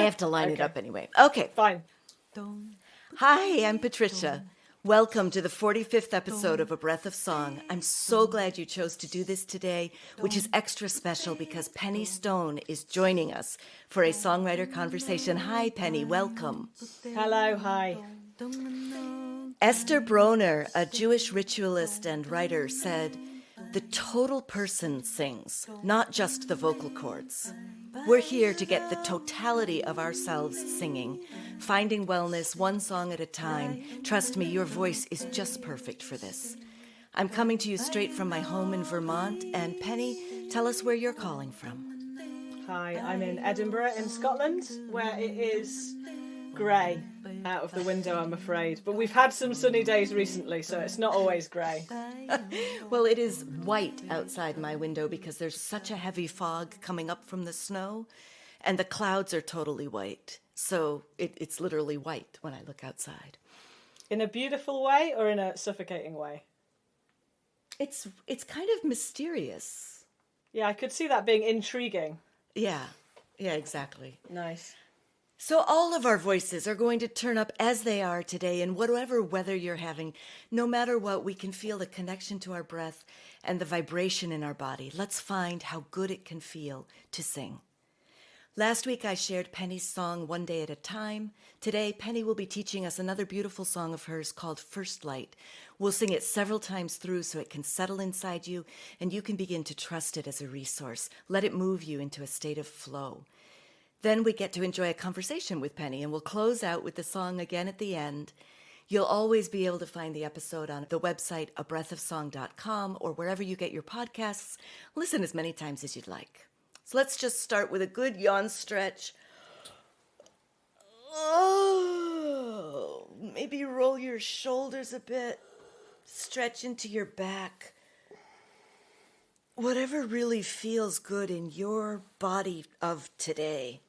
have to line it up anyway. Okay. Fine. Hi, I'm Patricia. Welcome to the 45th episode of A Breath of Song. I'm so glad you chose to do this today, which is extra special because Penny Stone is joining us for a songwriter conversation. Hi, Penny. Welcome. Hello. Hi. Esther Broner, a Jewish ritualist and writer, said, "The total person sings, not just the vocal cords." We're here to get the totality of ourselves singing, finding wellness one song at a time. Trust me, your voice is just perfect for this. I'm coming to you straight from my home in Vermont, and Penny, tell us where you're calling from. Hi, I'm in Edinburgh in Scotland, where it is grey out of the window, I'm afraid. But we've had some sunny days recently, so it's not always grey. Well, it is white outside my window because there's such a heavy fog coming up from the snow, and the clouds are totally white. So it's literally white when I look outside. In a beautiful way or in a suffocating way? It's kind of mysterious. Yeah, I could see that being intriguing. Yeah, exactly. Nice. So all of our voices are going to turn up as they are today in whatever weather you're having. No matter what, we can feel the connection to our breath and the vibration in our body. Let's find how good it can feel to sing. Last week I shared Penny's song, One Day at a Time. Today, Penny will be teaching us another beautiful song of hers called First Light. We'll sing it several times through so it can settle inside you and you can begin to trust it as a resource. Let it move you into a state of flow. Then we get to enjoy a conversation with Penny, and we'll close out with the song again at the end. You'll always be able to find the episode on the website, abreathofsong.com, or wherever you get your podcasts. Listen as many times as you'd like. So let's just start with a good yawn stretch. Oh, maybe roll your shoulders a bit. Stretch into your back. Whatever really feels good in your body of today.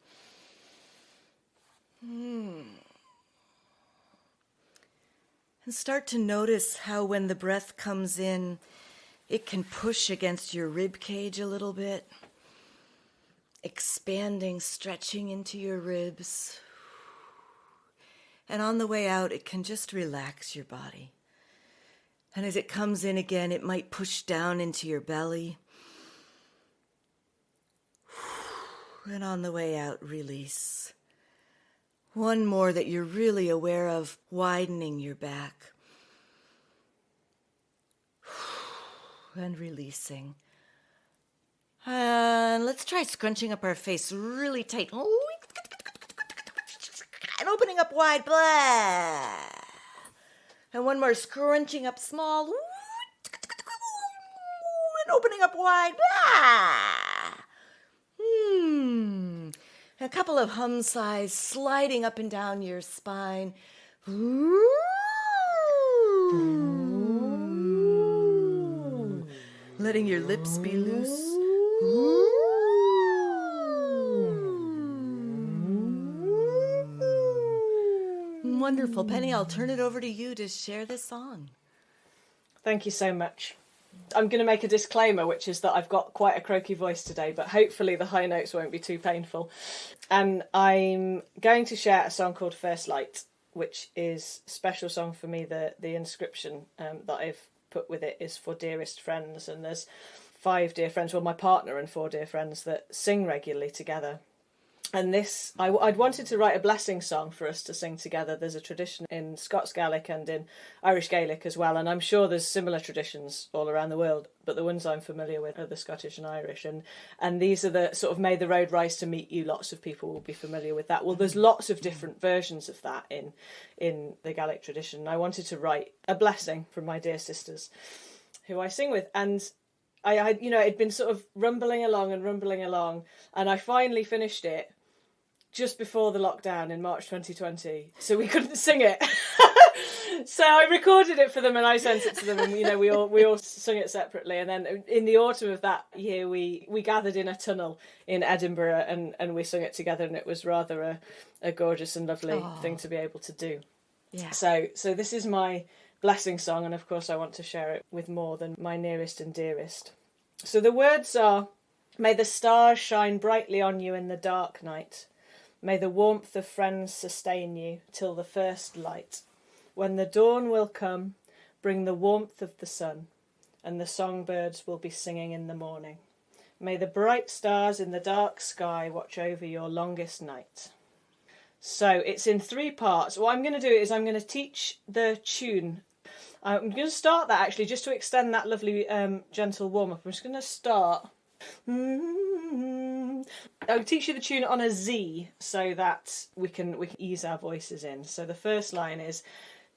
And start to notice how when the breath comes in, it can push against your rib cage a little bit, expanding, stretching into your ribs. And on the way out, it can just relax your body. And as it comes in again, it might push down into your belly. And on the way out, release. One more that you're really aware of, widening your back. And releasing. And let's try scrunching up our face really tight. And opening up wide. Blah. And one more, scrunching up small. And opening up wide. Blah. A couple of hum sighs sliding up and down your spine. Letting your lips be loose. Wonderful. Penny, I'll turn it over to you to share this song. Thank you so much. I'm going to make a disclaimer, which is that I've got quite a croaky voice today, but hopefully the high notes won't be too painful. And I'm going to share a song called First Light, which is a special song for me. The inscription that I've put with it is for dearest friends. And there's 5 dear friends, well, my partner and 4 dear friends that sing regularly together. And this, I'd wanted to write a blessing song for us to sing together. There's a tradition in Scots Gaelic and in Irish Gaelic as well, and I'm sure there's similar traditions all around the world, but the ones I'm familiar with are the Scottish and Irish, and these are the sort of May the Road Rise to Meet You. Lots of people will be familiar with that. Well, there's lots of different versions of that in the Gaelic tradition. I wanted to write a blessing from my dear sisters who I sing with, and I it'd been sort of rumbling along, and I finally finished it just before the lockdown in March 2020, so we couldn't sing it. So I recorded it for them and I sent it to them, and we all sung it separately. And then in the autumn of that year, we gathered in a tunnel in Edinburgh and we sung it together, and it was rather a gorgeous and lovely thing to be able to do. Yeah. So this is my blessing song, and of course I want to share it with more than my nearest and dearest. So the words are: may the stars shine brightly on you in the dark night. May the warmth of friends sustain you till the first light. When the dawn will come, bring the warmth of the sun, and the songbirds will be singing in the morning. May the bright stars in the dark sky watch over your longest night. So it's in 3 parts. What I'm going to do is I'm going to teach the tune. I'm going to start that actually just to extend that lovely gentle warm-up. I'm just going to start. I'll teach you the tune on a Z so that we can ease our voices in. So the first line is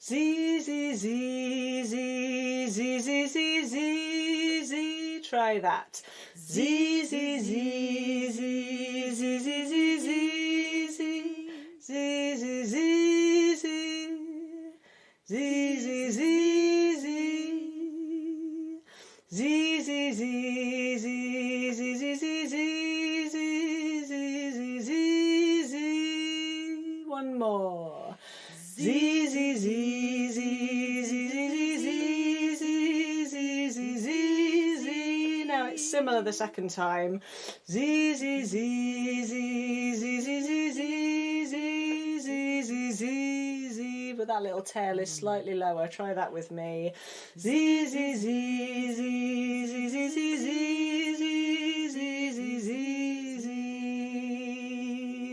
Z, Z, Z, Z, Z, Z, Z, Z, Z. Try that. Z, Z, Z, Z, Z, Z, Z, Z, Z. Z, Z, Z, Z. Z, Z, Z, Z. Z, Z, Z, Z, Z, Z, Z, Z, Z, Z, Z, Z. One more. Z, Z, Z, Z, Z, Z, Z, Z, Z, Z, Z, Z. Now it's similar the second time. Z, Z, Z, Z, Z, Z, Z, Z, Z, Z, Z, Z, Z. But that little tail is slightly lower. Try that with me. Z, Z, Z, Z, Z, Z, Z, Z, Z, Z, Z, Z, Z.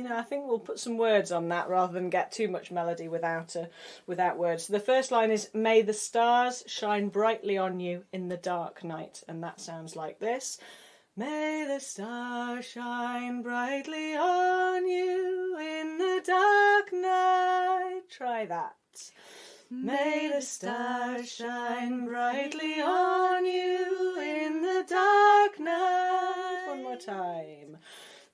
Now I think we'll put some words on that rather than get too much melody without words. So the first line is, may the stars shine brightly on you in the dark night. And that sounds like this. May the stars shine brightly on you in the dark night. Try that. May the stars shine brightly on you in the dark night. One more time.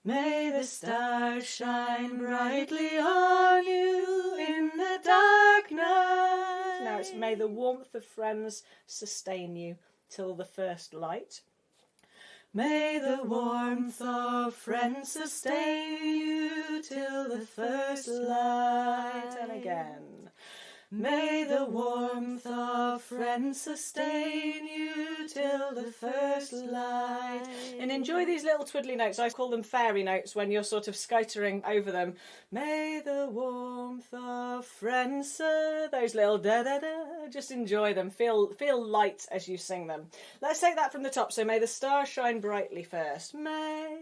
May the stars shine brightly on you in the dark night. Now it's may the warmth of friends sustain you till the first light. May the warmth of friends sustain you till the first light. And again. May the warmth of friends sustain you till the first light. And enjoy these little twiddly notes. I call them fairy notes when you're sort of skittering over them. May the warmth of friends, those little da-da-da, just enjoy them. Feel light as you sing them. Let's take that from the top. So may the stars shine brightly first. May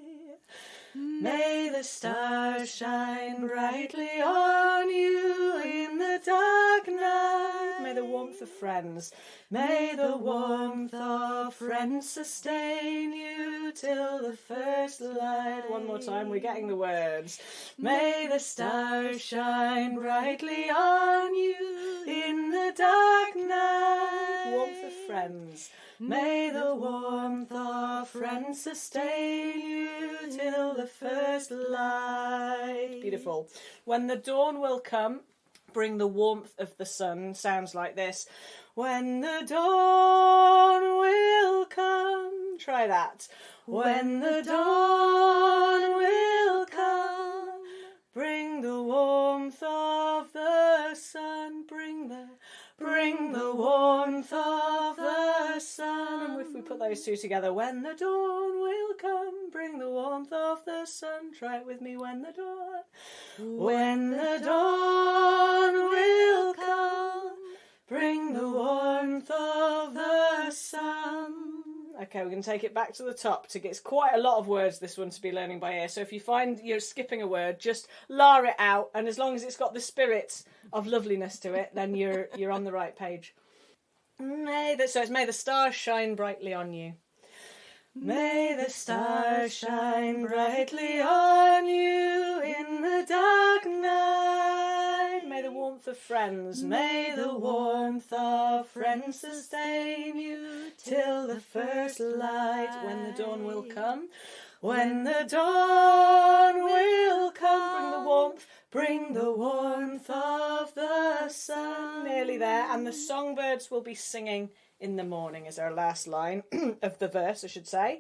the stars shine brightly on you in the dark night. May the warmth of friends, may the warmth of friends sustain you till the first light. One more time, we're getting the words. May the stars shine brightly on you in the dark night. Warmth of friends. May the warmth of friends sustain you till the first light. Beautiful. When the dawn will come, bring the warmth of the sun. Sounds like this. When the dawn will come. Try that. When the dawn will come, bring the warmth of the sun. Bring the warmth of the sun. And if we put those two together, when the dawn will come, bring the warmth of the sun. Try it with me. When the dawn will come, bring the warmth of the sun. Okay, we're going to take it back to the top. It's quite a lot of words, this one, to be learning by ear. So if you find you're skipping a word, just lar it out. And as long as it's got the spirit of loveliness to it, then you're on the right page. So it's may the stars shine brightly on you. May the stars shine brightly on you in the dark night. May the warmth of friends, may the warmth of friends sustain you till the first light. When the dawn will come, when the dawn will come, bring the warmth of the sun. Nearly there. And the songbirds will be singing in the morning is our last line of the verse, I should say.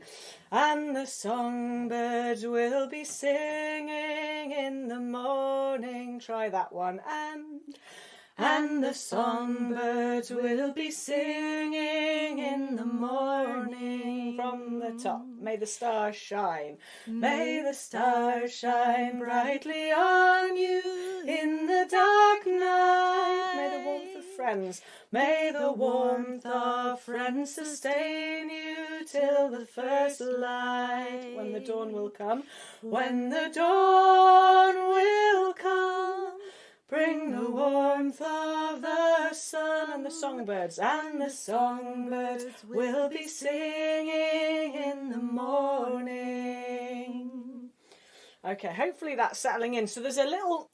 And the songbirds will be singing in the morning. Try that one. and the songbirds will be singing in the morning. From the top, may the stars shine. May the stars shine brightly on you in the dark night. May the warmth of friends, may the warmth of friends sustain you till the first light. When the dawn will come, when the dawn will come, bring the warmth of the sun, and the songbirds will be singing in the morning. Okay, hopefully that's settling in. So there's a little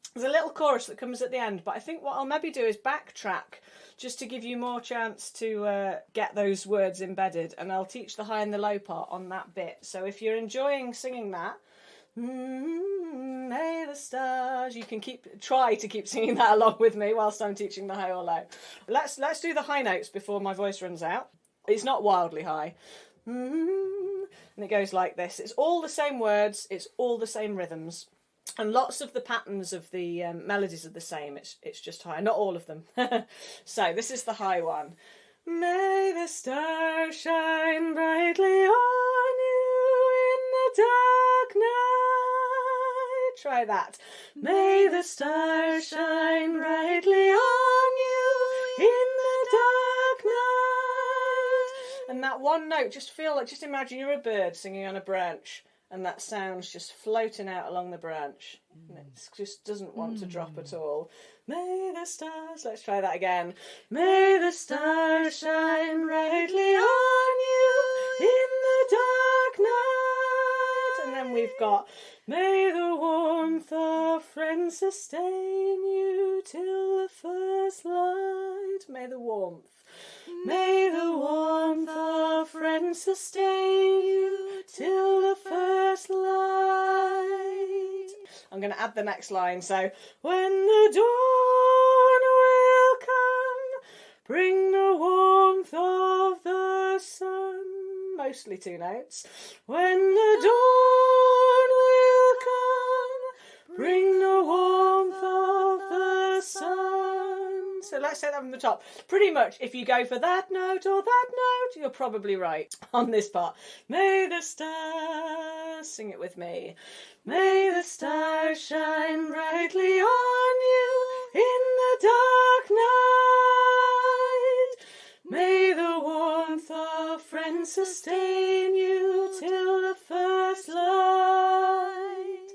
chorus that comes at the end, but I think what I'll maybe do is backtrack just to give you more chance to get those words embedded, and I'll teach the high and the low part on that bit. So if you're enjoying singing that, may the stars, you can try to keep singing that along with me whilst I'm teaching the high or low. Let's do the high notes before my voice runs out. It's not wildly high. And it goes like this. It's all the same words, it's all the same rhythms, and lots of the patterns of the melodies are the same. It's just high, not all of them. So this is the high one. May the stars shine brightly on you in the dark night. Try that. May the stars shine brightly on you in the dark night. And that one note, just imagine you're a bird singing on a branch, and that sound's just floating out along the branch. And it just doesn't want to drop at all. May the stars, let's try that again. May the stars shine brightly on you in the dark night. And then we've got, may the warmth of friends sustain you till the first light. May the warmth of friends sustain you till the first light. I'm going to add the next line. So, when the dawn will come, bring the warmth of the sun. Mostly two notes. When the dawn will come, bring the warmth of the sun. So let's say that from the top. Pretty much, if you go for that note or that note, you're probably right on this part. May the stars, sing it with me. May the stars shine brightly on you in the dark night. May the warmth of friends sustain you till the first light.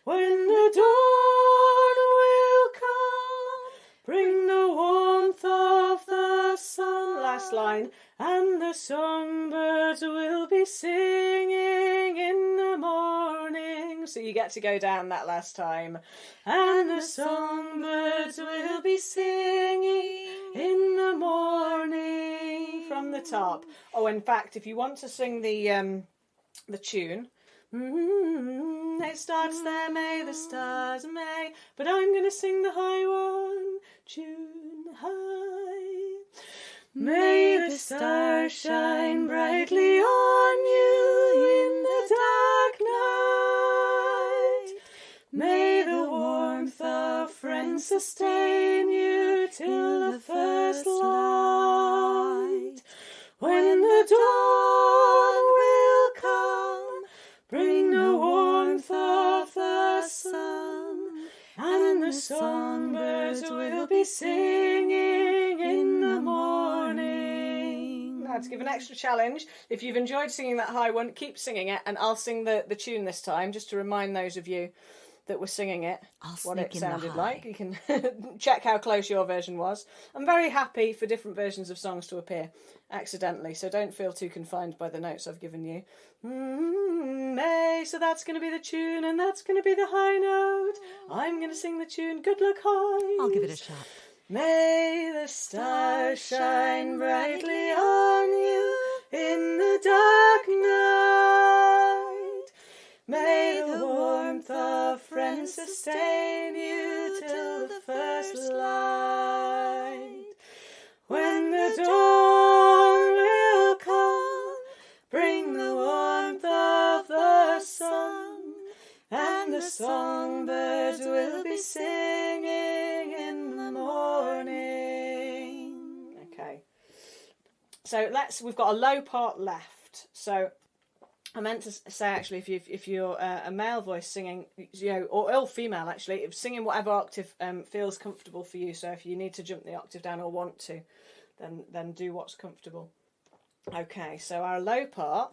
When the dawn will come, bring the warmth of the sun. Last line. And the songbirds will be singing in the morning. So you get to go down that last time. And the songbirds will be singing in the morning. From the top. Oh, in fact, if you want to sing the tune, it starts there, may the stars, may, but I'm going to sing the high one, tune high. May the stars shine brightly on you in the dark night. May the warmth of friends sustain you till the first light. When the dawn will come, bring the warmth of the sun, and the songbirds will be singing in the morning. Now, to give an extra challenge, if you've enjoyed singing that high one, keep singing it, and I'll sing the tune this time, just to remind those of you that were singing it what it sounded like. You can check how close your version was. I'm very happy for different versions of songs to appear accidentally, so don't feel too confined by the notes I've given you. May, so that's going to be the tune, and that's going to be the high note. I'm going to sing the tune. Good luck, high. I'll give it a shot. May the stars shine brightly on you in the dark night. May the warmth of friends sustain you till the first light. When the dawn will come, bring the warmth of the sun, and the songbirds will be singing in the morning. So we've got a low part left. So I meant to say, actually, if you're a male voice singing, or female actually, singing whatever octave feels comfortable for you. So if you need to jump the octave down or want to, then do what's comfortable. Okay, so our low part.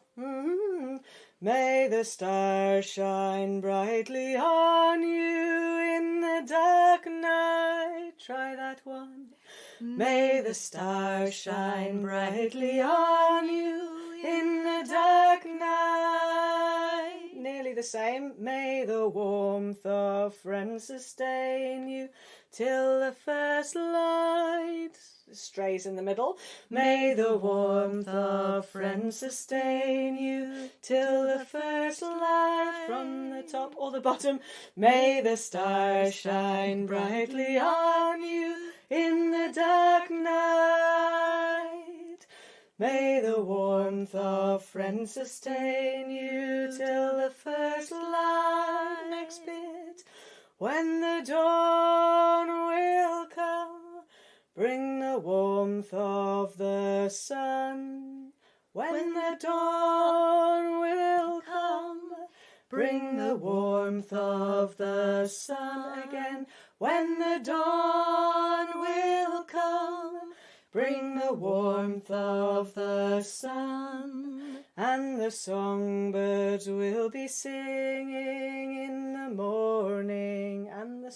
May the stars shine brightly on you in the dark night. Try that one. May the stars shine brightly on you in the dark night. Nearly the same. May the warmth of friends sustain you till the first light strays in the middle. May the warmth of friends sustain you till the first light from the top or the bottom. May the stars shine brightly on you in the dark night. May the warmth of friends sustain you till the first light. Next bit. When the dawn will come, bring the warmth of the sun. When the dawn will come, bring the warmth of the sun again. When the dawn will come, bring the warmth of the sun. And the songbirds will be singing in the morning. And the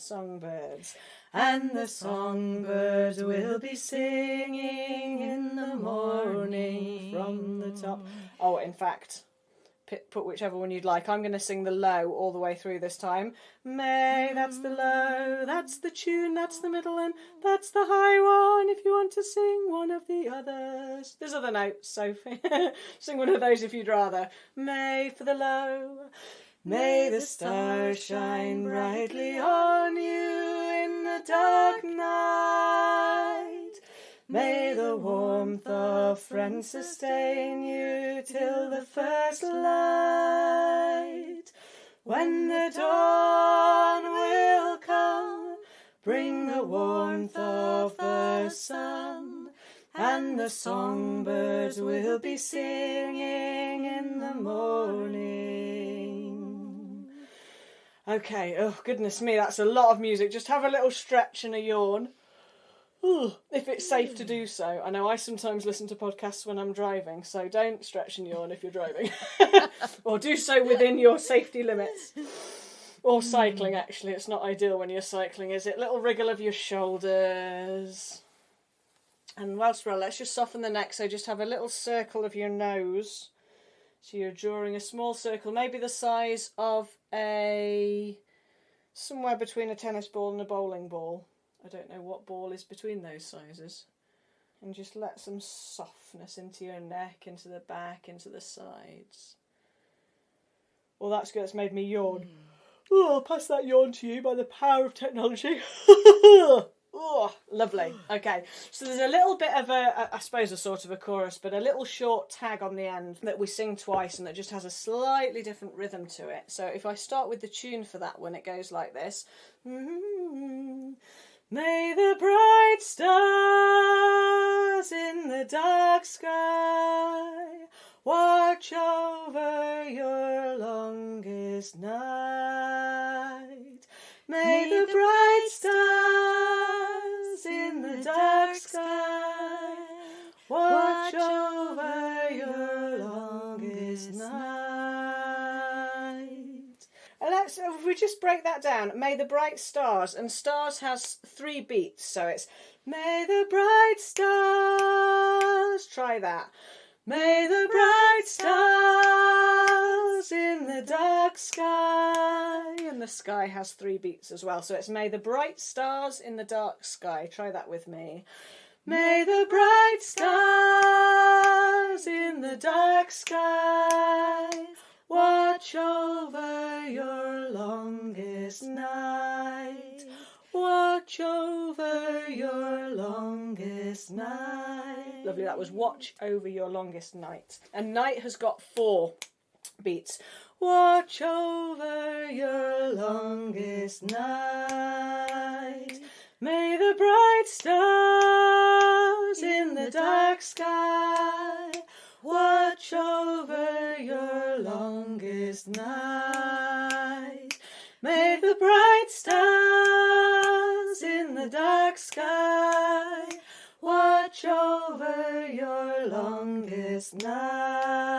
songbirds will be singing in the morning from the top. Oh, in fact, put whichever one you'd like. I'm going to sing the low all the way through this time. May, that's the low, that's the tune, that's the middle, and that's the high one if you want to sing one of the others. There's other notes, Sophie. Sing one of those if you'd rather. May for the low. May the stars shine brightly on you in the dark night. May the warmth of friends sustain you till the first light. When the dawn will come, bring the warmth of the sun, and the songbirds will be singing in the morning. Okay, oh goodness me, that's a lot of music. Just have a little stretch and a yawn. If it's safe to do so. I know I sometimes listen to podcasts when I'm driving, so don't stretch and yawn if you're driving. Or do so within your safety limits. Or cycling, actually. It's not ideal when you're cycling, is it? Little wriggle of your shoulders. And whilst we're, let's just soften the neck, so just have a little circle of your nose. So you're drawing a small circle, maybe the size of somewhere between a tennis ball and a bowling ball. I don't know what ball is between those sizes. And just let some softness into your neck, into the back, into the sides. Well, that's good. It's made me yawn. Oh, I'll pass that yawn to you by the power of technology. Oh, lovely. Okay, so there's a little bit of I suppose a sort of a chorus, but a little short tag on the end that we sing twice and that just has a slightly different rhythm to it. So if I start with the tune for that one, it goes like this. May the bright stars in the dark sky watch over your longest night. May the bright stars in the dark sky watch over your longest night. If we just break that down, may the bright stars, and stars has 3 beats, so it's may the bright stars, try that. May the bright stars in the dark sky, and the sky has 3 beats as well, so it's may the bright stars in the dark sky, try that with me. May the bright stars in the dark sky watch over your longest night. Watch over your longest night. Lovely, that was watch over your longest night. And night has got 4 beats. Watch over your longest night. May the bright stars in the dark sky watch over your longest night. May the bright stars in the dark sky watch over your longest night.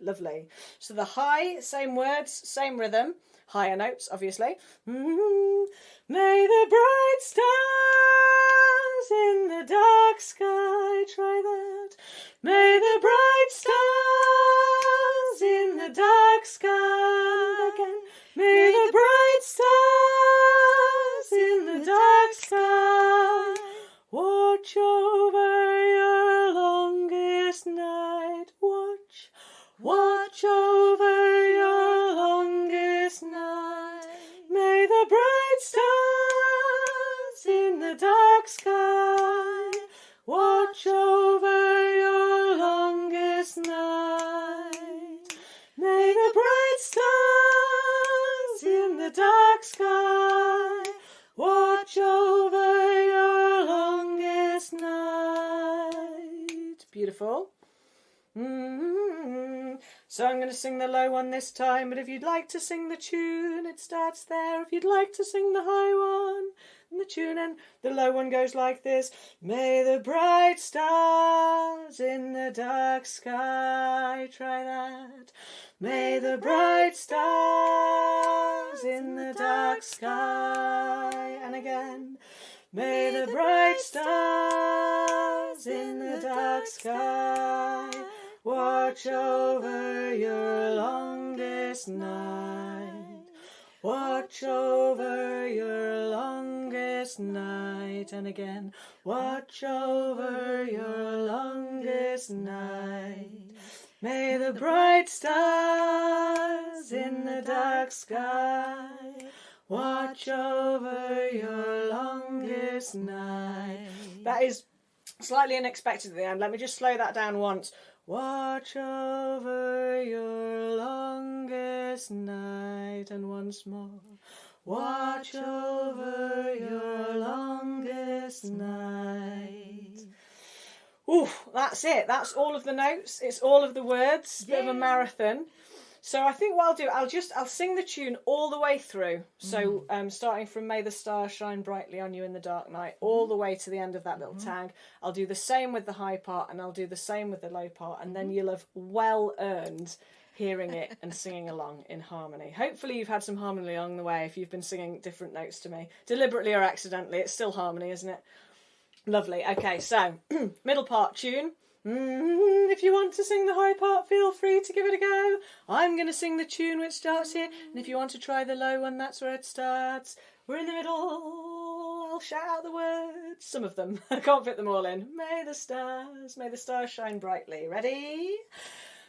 Lovely. So the high, same words, same rhythm, higher notes, obviously. May the bright stars in the dark sky, try that. May the bright stars in the dark sky again. May the bright stars in the dark sky watch over your longest night. Watch over your longest night. May the bright stars in the dark sky watch over your longest night. May the bright stars in the dark sky watch over your longest night. Beautiful. So I'm going to sing the low one this time, but if you'd like to sing the tune, it starts there. If you'd like to sing the high one, and the tune and the low one goes like this. May the bright stars in the dark sky, try that. May the bright stars in the dark sky, and again. May the bright stars in the dark sky watch over your longest night. Watch over your longest night. And again, watch over your longest night. May the bright stars in the dark sky watch over your longest night. That is slightly unexpected at the end. Let me just slow that down once. Watch over your longest night. And once more. Watch over your longest night. Ooh, that's it. That's all of the notes. It's all of the words. Bit of a marathon. So I think what I'll do, I'll sing the tune all the way through. So starting from May the Stars Shine Brightly on You in the Dark Night, all the way to the end of that little tag. I'll do the same with the high part, and I'll do the same with the low part, and then you'll have well earned hearing it and singing along in harmony. Hopefully you've had some harmony along the way if you've been singing different notes to me. Deliberately or accidentally, it's still harmony, isn't it? Lovely. Okay, so middle part tune. If you want to sing the high part, feel free to give it a go. I'm going to sing the tune which starts here, and if you want to try the low one, that's where it starts. We're in the middle. I'll shout out the words. Some of them. I can't fit them all in. May the stars shine brightly. Ready?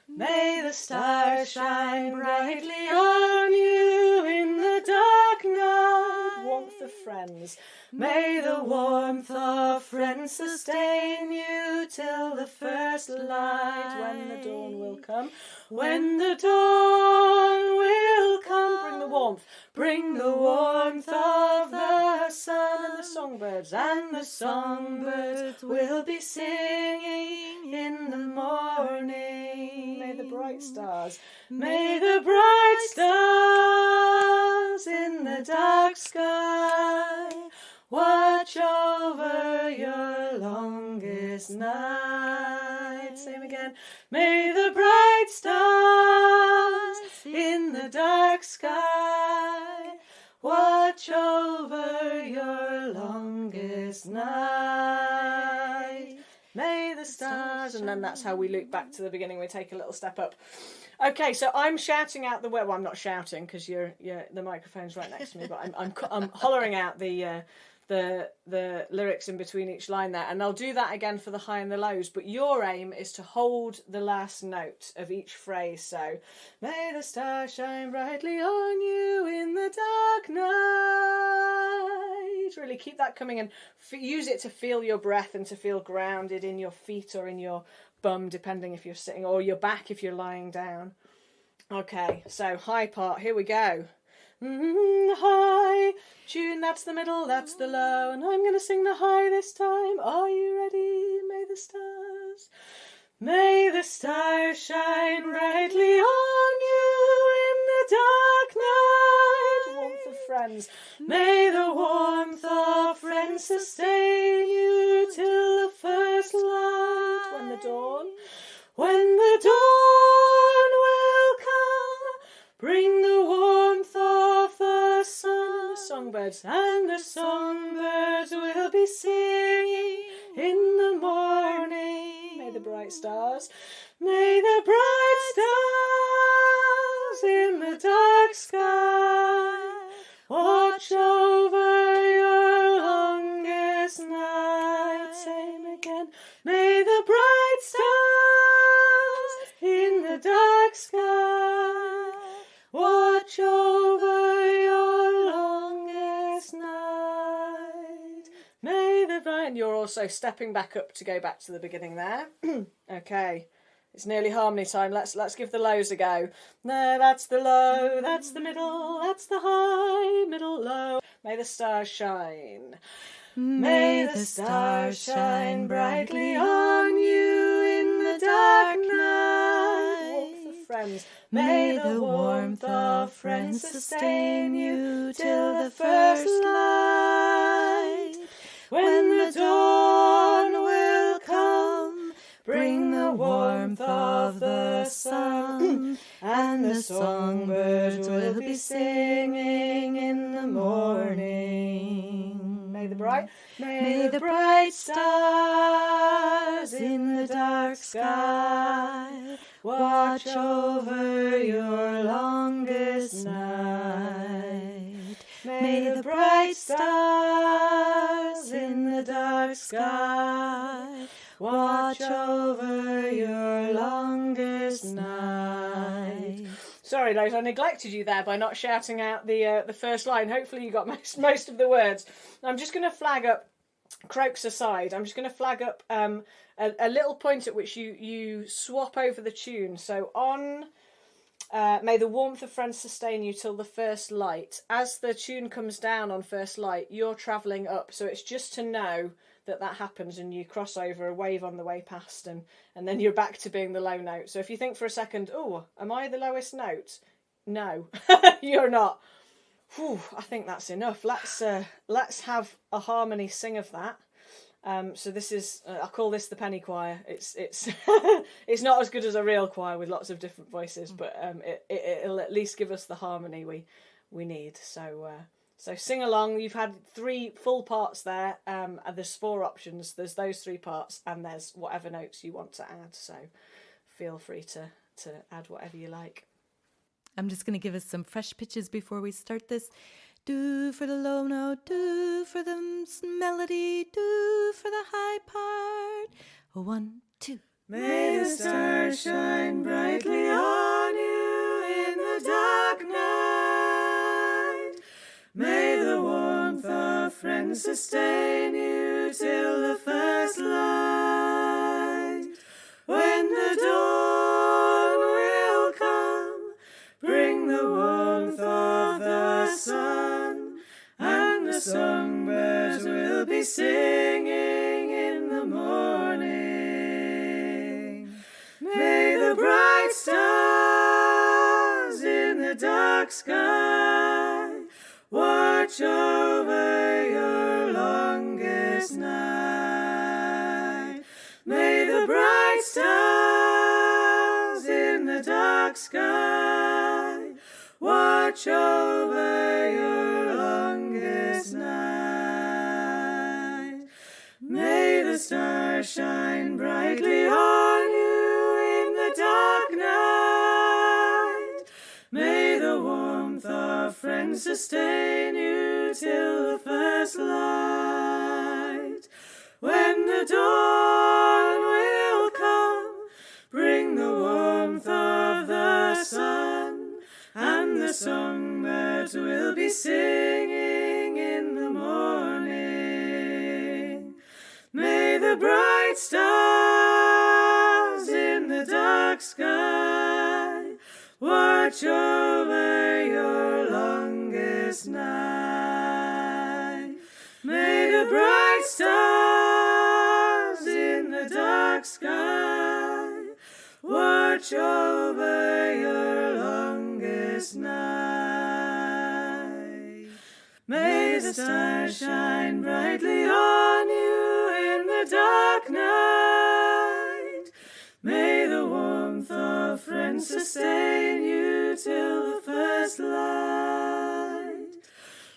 May the stars shine brightly on you in the dark night. Warmth of friends. May the warmth of friends sustain you till the first light. When the dawn will come. When the dawn will come. Bring the warmth. Bring the warmth of the sun. And the songbirds. And the songbirds will be singing in the morning. May the bright stars. May the bright stars in the dark sky watch over your longest night. Same again. May the bright stars in the dark sky watch over your longest night. May the stars, and then that's how we loop back to the beginning. We take a little step up. Okay, so I'm shouting out the word. Well, I'm not shouting because you're the microphone's right next to me, but I'm hollering out the lyrics in between each line there, and I'll do that again for the high and the lows. But your aim is to hold the last note of each phrase. So, may the stars shine brightly on you in the dark night. Really keep that coming and use it to feel your breath and to feel grounded in your feet or in your bum, depending if you're sitting, or your back if you're lying down. Okay, so high part. Here we go. High tune, that's the middle, that's the low, and I'm going to sing the high this time. Are you ready? May the stars May the stars shine brightly on you in the dark night. Warmth of friends. May the warmth of friends sustain you till the first light. When the dawn will come, bring the warmth of the sun. The songbirds and the songbirds will be singing in the morning. May the bright stars in the dark sky watch over your longest night. Same again. May the bright stars in the dark sky watch over your longest night. May the bright... And you're also stepping back up to go back to the beginning there. Okay. It's nearly harmony time. Let's give the lows a go. No, that's the low, that's the middle, that's the high, middle, low. May the stars shine. May the stars shine brightly on you in the dark night. Warmth of friends. May the warmth of friends sustain you till the first light. When the dawn will come, bring the warmth of the sun, and the songbirds will be singing in the morning. May the bright stars in the dark sky watch over your longest night. May the bright stars in the dark sky watch over your longest night. Sorry, Lois, I neglected you there by not shouting out the first line. Hopefully you got most of the words. I'm just going to flag up, croaks aside, I'm just going to flag up a little point at which you swap over the tune. So on May the warmth of friends sustain you till the first light. As the tune comes down on first light, you're travelling up. So it's just to know that happens and you cross over a wave on the way past and then you're back to being the low note. So if you think for a second, oh, am I the lowest note? No, you're not. Whew, I think that's enough. Let's have a harmony sing of that. So this is, I call this the penny choir. It's it's not as good as a real choir with lots of different voices, but it'll at least give us the harmony we need. So sing along. You've had 3 full parts there, and there's 4 options. There's those 3 parts, and there's whatever notes you want to add. So feel free to add whatever you like. I'm just going to give us some fresh pitches before we start this. Do for the low note, do for the melody, do for the high part. 1, 2. May the stars shine brightly on you in the dark night. May the warmth of friends sustain you till the first light. When the dawn will come, bring the warmth of the sun, and the songbirds will be singing in the morning. May the bright stars in the dark sky watch over your longest night. May the bright stars in the dark sky watch over your longest night. May the stars shine brightly on you in the dark night. May the warmth of friends sustain you till the first light. When the dawn will come, bring the warmth of the sun, and the songbirds will be singing in the morning. May the bright stars in the dark sky watch over your longest night. May the bright stars in the dark sky watch over your longest night. May the stars shine brightly on you in the dark night. May the warmth of friends sustain you till the first light.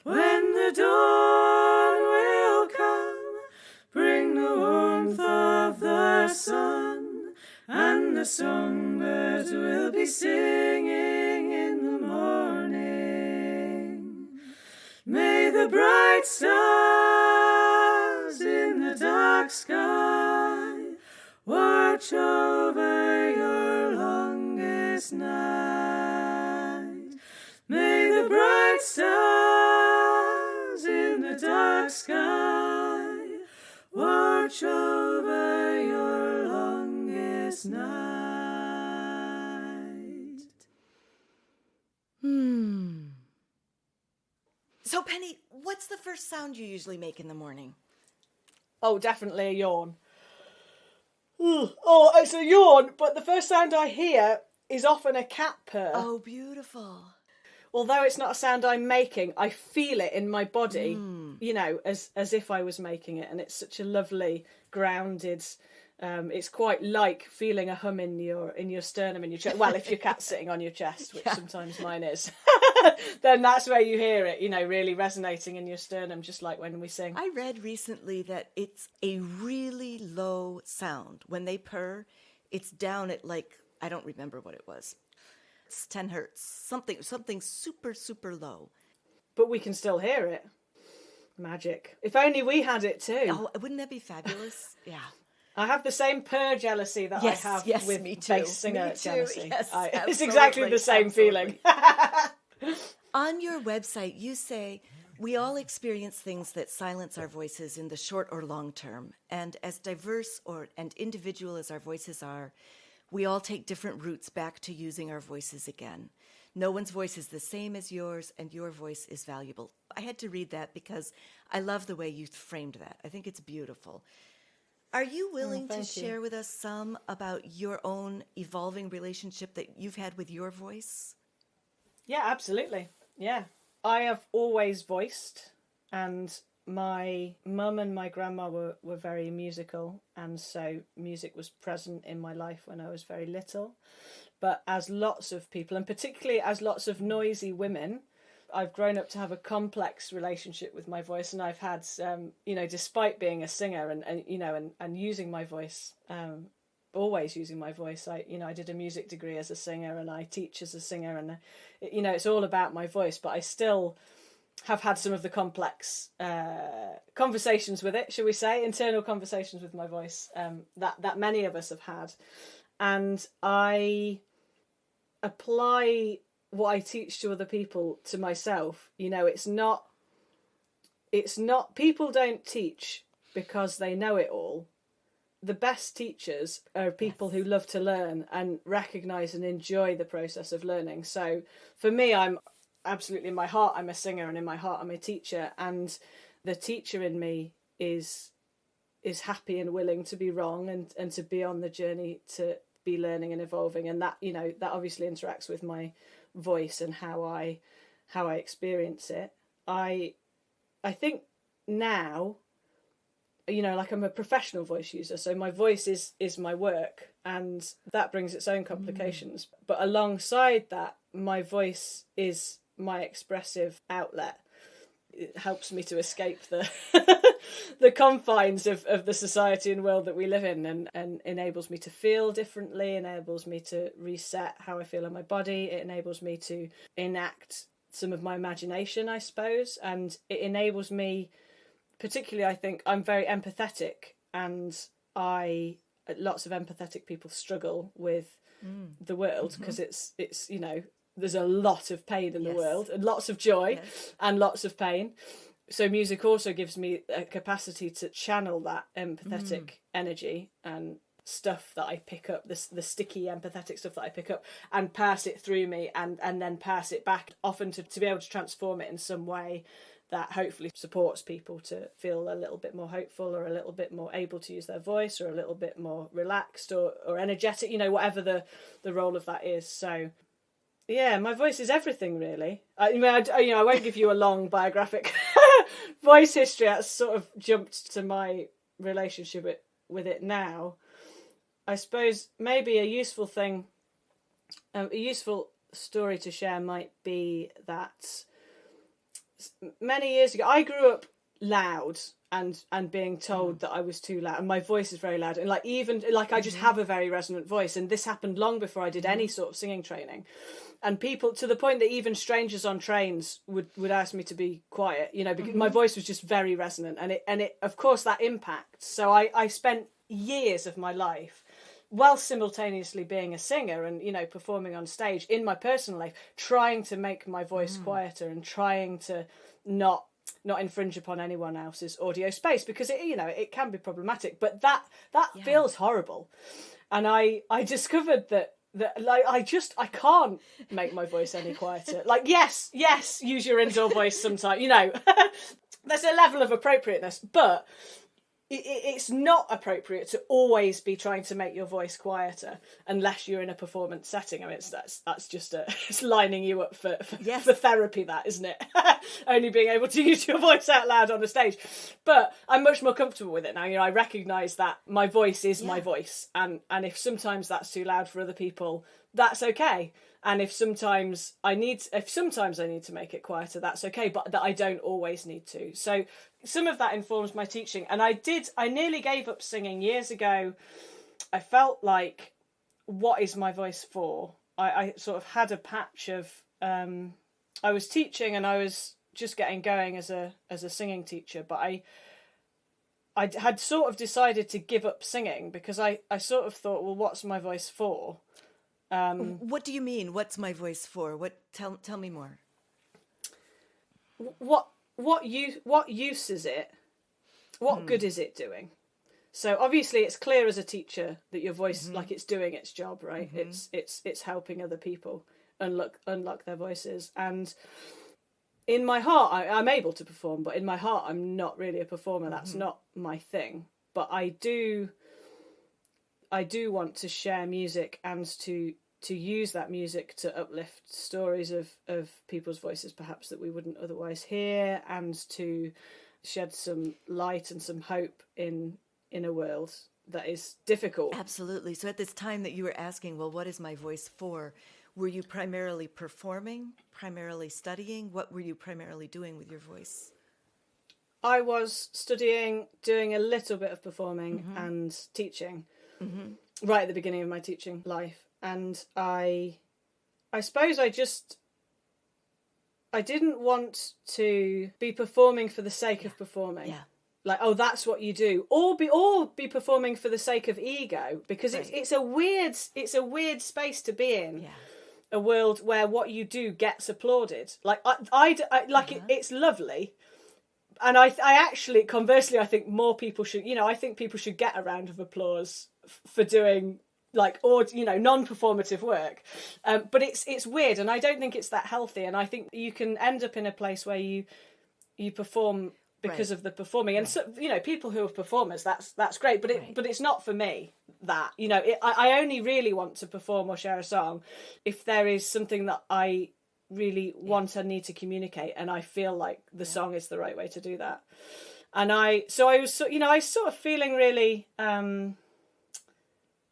When the dawn will come, bring the warmth of the sun, and the songbirds will be singing in the morning. May the bright stars in the dark sky watch over your longest night. May the bright stars in the dark sky watch over your longest night. So, Penny, what's the first sound you usually make in the morning? Oh, definitely a yawn. Oh, it's a yawn, but the first sound I hear is often a cat purr. Oh, beautiful. Although it's not a sound I'm making, I feel it in my body, you know, as if I was making it. And it's such a lovely, grounded, it's quite like feeling a hum in your sternum, in your chest. Well, if your cat's sitting on your chest, which sometimes mine is, then that's where you hear it, you know, really resonating in your sternum, just like when we sing. I read recently that it's a really low sound. When they purr, it's down at like, I don't remember what it was. It's 10 hertz, something super, super low. But we can still hear it. Magic. If only we had it too. Oh, wouldn't that be fabulous? Yeah. I have the same purr jealousy that I have with me too. bass singer jealousy. Yes, it's exactly the same feeling. On your website, you say, we all experience things that silence our voices in the short or long term. And as diverse and individual as our voices are, we all take different routes back to using our voices again. No one's voice is the same as yours, and your voice is valuable. I had to read that because I love the way you framed that. I think it's beautiful. Are you willing to share with us some about your own evolving relationship that you've had with your voice? Yeah, absolutely. Yeah. I have always voiced, and my mum and my grandma were very musical, and so music was present in my life when I was very little. But as lots of people, and particularly as lots of noisy women, I've grown up to have a complex relationship with my voice, and I've had, you know, despite being a singer and you know, and using my voice, always using my voice. I did a music degree as a singer, and I teach as a singer, and you know, it's all about my voice. But I still have had some of the complex conversations with it, shall we say, internal conversations with my voice that many of us have had, and I apply what I teach to other people to myself. You know, it's not people don't teach because they know it all. The best teachers are people who love to learn and recognise and enjoy the process of learning. So for me, I'm absolutely, in my heart I'm a singer, and in my heart I'm a teacher, and the teacher in me is happy and willing to be wrong and to be on the journey to be learning and evolving. And that, you know, that obviously interacts with my voice and how I experience it. I think now, you know, like I'm a professional voice user, so my voice is my work, and that brings its own complications. But alongside that, my voice is my expressive outlet. It helps me to escape the the confines of the society and world that we live in, and enables me to feel differently, enables me to reset how I feel in my body. It enables me to enact some of my imagination, I suppose, and it enables me, particularly, I think, I'm very empathetic, and lots of empathetic people struggle with the world because it's you know, there's a lot of pain in the world, and lots of joy and lots of pain. So music also gives me a capacity to channel that empathetic energy and stuff that I pick up, the sticky empathetic stuff that I pick up, and pass it through me, and then pass it back, often to be able to transform it in some way that hopefully supports people to feel a little bit more hopeful, or a little bit more able to use their voice, or a little bit more relaxed or energetic, whatever the role of that is. So yeah, my voice is everything, really. I won't give you a long biographic voice history. That's sort of jumped to my relationship with it now. I suppose maybe a useful story to share might be that many years ago, I grew up loud and being told that I was too loud, and my voice is very loud, and I just have a very resonant voice, and this happened long before I did any sort of singing training. And people, to the point that even strangers on trains would ask me to be quiet, because my voice was just very resonant, and it of course that impacts. So I spent years of my life, while simultaneously being a singer and performing on stage in my personal life, trying to make my voice quieter and trying to not infringe upon anyone else's audio space, because it can be problematic. But that feels horrible, and I discovered that I can't make my voice any quieter. Yes, use your indoor voice sometime. There's a level of appropriateness, but it's not appropriate to always be trying to make your voice quieter unless you're in a performance setting. I mean, that's just it's lining you up for therapy, that, isn't it? Only being able to use your voice out loud on the stage. But I'm much more comfortable with it now. I recognise that my voice is my voice, and if sometimes that's too loud for other people, that's okay. And if sometimes I need to make it quieter, that's okay, but that I don't always need to. So some of that informs my teaching. And I nearly gave up singing years ago. I felt like, what is my voice for? I sort of had a patch of, I was teaching and I was just getting going as a singing teacher, but I had sort of decided to give up singing because I sort of thought, well, what's my voice for? What do you mean? What's my voice for? Tell me more. What use is it? What good is it doing? So obviously it's clear as a teacher that your voice, it's doing its job, right? It's helping other people unlock their voices. And in my heart, I'm able to perform, but in my heart, I'm not really a performer. That's not my thing. But I do want to share music and to use that music to uplift stories of people's voices perhaps that we wouldn't otherwise hear, and to shed some light and some hope in a world that is difficult. Absolutely. So at this time that you were asking, well, what is my voice for? Were you primarily performing, primarily studying? What were you primarily doing with your voice? I was studying, doing a little bit of performing and teaching right at the beginning of my teaching life. And I suppose I didn't want to be performing for the sake of performing. Yeah. Like, oh, that's what you do, or be performing for the sake of ego, because it's a weird space to be in. Yeah. A world where what you do gets applauded. Like it's lovely, and I actually, conversely, I think more people should. I think people should get a round of applause for doing non-performative work. But it's weird, and I don't think it's that healthy. And I think you can end up in a place where you perform because of the performing, and so, people who are performers, that's great, but it's not for me. That I only really want to perform or share a song if there is something that I really want and need to communicate, and I feel like the song is the right way to do that. And I was sort of feeling really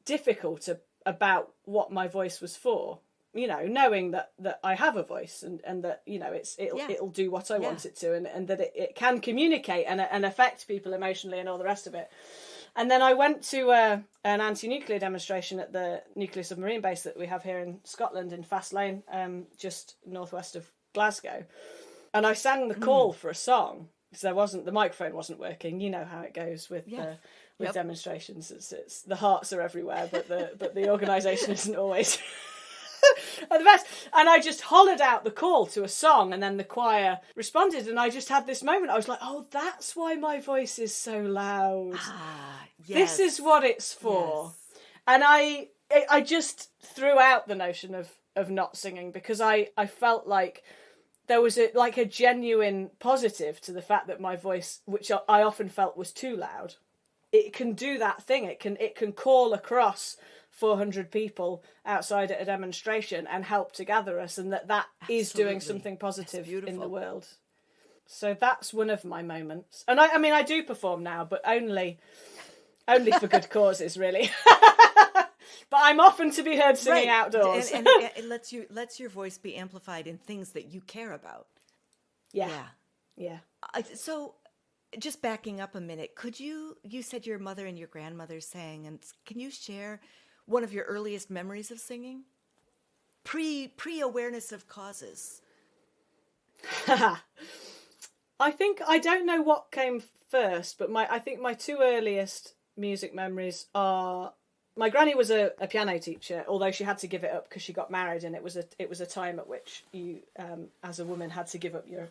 difficult about what my voice was for. Knowing that I have a voice and that it'll do what I want it to, and that it can communicate and affect people emotionally and all the rest of it. And then I went to an anti-nuclear demonstration at the nuclear submarine base that we have here in Scotland, in Fastlane, just northwest of Glasgow. And I sang the call for a song because the microphone wasn't working. You know how it goes with demonstrations. It's the hearts are everywhere, but the organisation isn't always at the best. And I just hollered out the call to a song, and then the choir responded, and I just had this moment. I was like, oh, that's why my voice is so loud. Yes. This is what it's for. Yes. And I just threw out the notion of not singing, because I felt like there was a genuine positive to the fact that my voice, which I often felt was too loud, it can do that thing. It can call across 400 people outside at a demonstration and help to gather us, and that Absolutely. is doing something positive in the world. So that's one of my moments. And I mean, I do perform now, but only for good causes, really. But I'm often to be heard singing outdoors. And it lets your voice be amplified in things that you care about. Yeah. So just backing up a minute, you said your mother and your grandmother sang, and can you share one of your earliest memories of singing? Pre-awareness of causes. I don't know what came first, but I think my two earliest music memories are, my granny was a piano teacher, although she had to give it up because she got married, and it was a time at which you, as a woman, had to give up your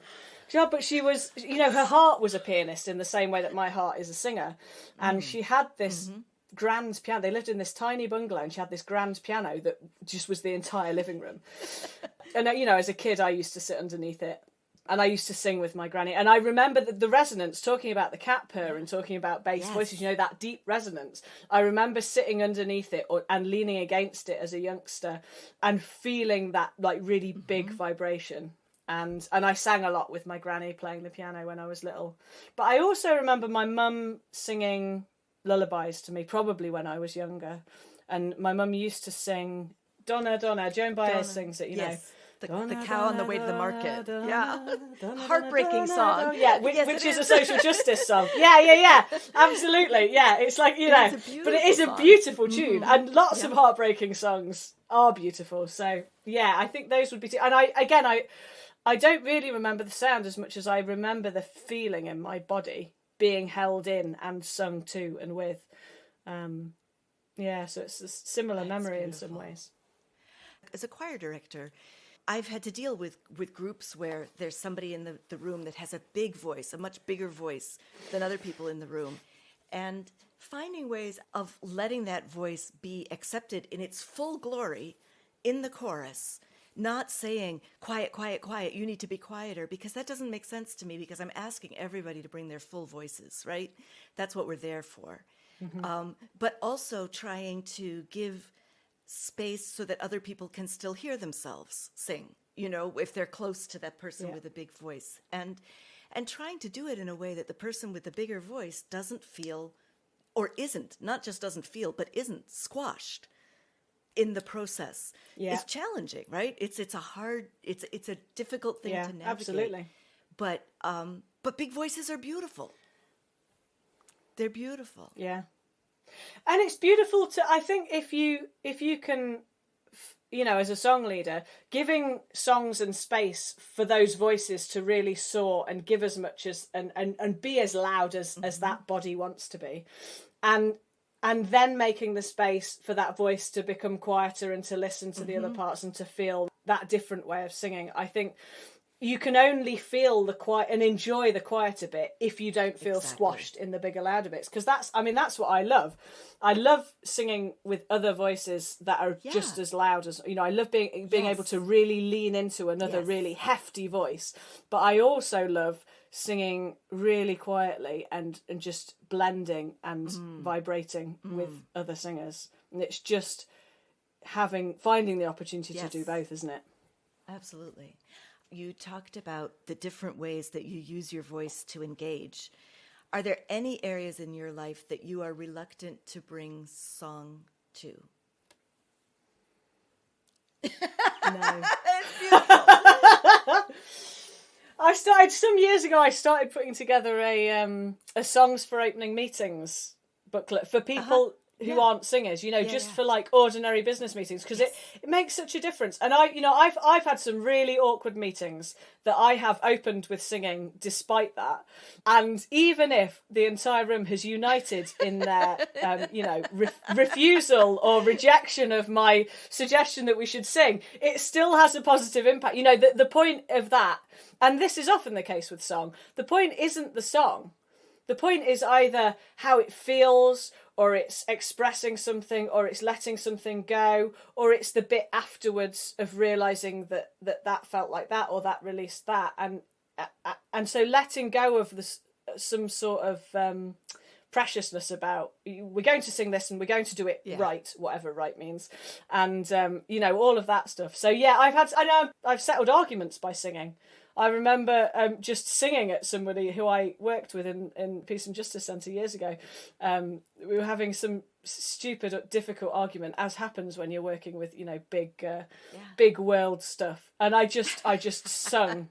job. But she was, her heart was a pianist in the same way that my heart is a singer, and she had this grand piano. They lived in this tiny bungalow, and she had this grand piano that just was the entire living room. And as a kid, I used to sit underneath it. And I used to sing with my granny. And I remember the resonance, talking about the cat purr and talking about bass voices, that deep resonance. I remember sitting underneath it and leaning against it as a youngster and feeling that really big vibration. And I sang a lot with my granny playing the piano when I was little. But I also remember my mum singing lullabies to me, probably when I was younger. And my mum used to sing Donna, Donna. Joan Baez sings it, know. The cow on the way to the market. Heartbreaking song. Yeah, which is a social justice song. Yeah. Absolutely. Yeah, it's like, but it is a beautiful tune. And lots of heartbreaking songs are beautiful. So, yeah, I think those would be two. And I don't really remember the sound as much as I remember the feeling in my body being held in and sung to and with. So it's a similar memory in some ways. As a choir director, I've had to deal with groups where there's somebody in the room that has a big voice, a much bigger voice than other people in the room. And finding ways of letting that voice be accepted in its full glory in the chorus, not saying, quiet, quiet, quiet, you need to be quieter, because that doesn't make sense to me, because I'm asking everybody to bring their full voices, right? That's what we're there for. But also trying to give space so that other people can still hear themselves sing, if they're close to that person with a big voice, and trying to do it in a way that the person with the bigger voice doesn't feel, or not just doesn't feel, but isn't squashed in the process. It's challenging, right? It's a difficult thing to navigate. Absolutely. But big voices are beautiful. They're beautiful. Yeah. And it's beautiful I think if you can, as a song leader, giving songs and space for those voices to really soar and give as much as, and be as loud as that body wants to be. And then making the space for that voice to become quieter and to listen to the other parts and to feel that different way of singing. I think you can only feel the quiet and enjoy the quieter bit if you don't feel squashed in the bigger, louder bits. Because that's what I love. I love singing with other voices that are just as loud as, I love being able to really lean into another really hefty voice. But I also love singing really quietly and just blending and vibrating with other singers. And it's just finding the opportunity to do both, isn't it? Absolutely. You talked about the different ways that you use your voice to engage. Are there any areas in your life that you are reluctant to bring song to? No. Some years ago, I started putting together a songs for opening meetings booklet for people who aren't singers, for like ordinary business meetings, because it makes such a difference. And I've had some really awkward meetings that I have opened with singing despite that. And even if the entire room has united in their, refusal or rejection of my suggestion that we should sing, it still has a positive impact. The point of that, and this is often the case with song, the point isn't the song. The point is either how it feels, or it's expressing something, or it's letting something go, or it's the bit afterwards of realising that felt like that, or that released that. And so letting go of this, some sort of preciousness about, we're going to sing this and we're going to do it right, whatever right means, and all of that stuff. So yeah, I've settled arguments by singing. I remember just singing at somebody who I worked with in Peace and Justice Centre years ago. We were having some stupid, difficult argument, as happens when you're working with big world stuff, and I just sung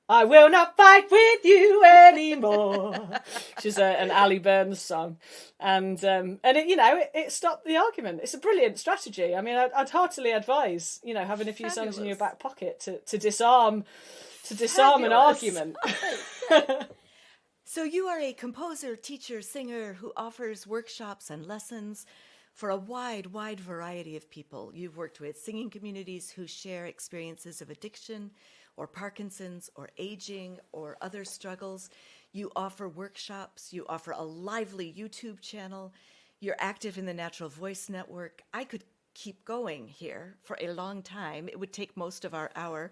"I will not fight with you anymore," which is an Ali Burns song, and it stopped the argument. It's a brilliant strategy. I mean, I'd heartily advise having a few songs in your back pocket to disarm an argument. So you are a composer, teacher, singer who offers workshops and lessons for a wide variety of people. You've worked with singing communities who share experiences of addiction or Parkinson's or aging or other struggles. You offer workshops. You offer a lively YouTube channel. You're active in the Natural Voice Network. I could keep going here for a long time. It would take most of our hour.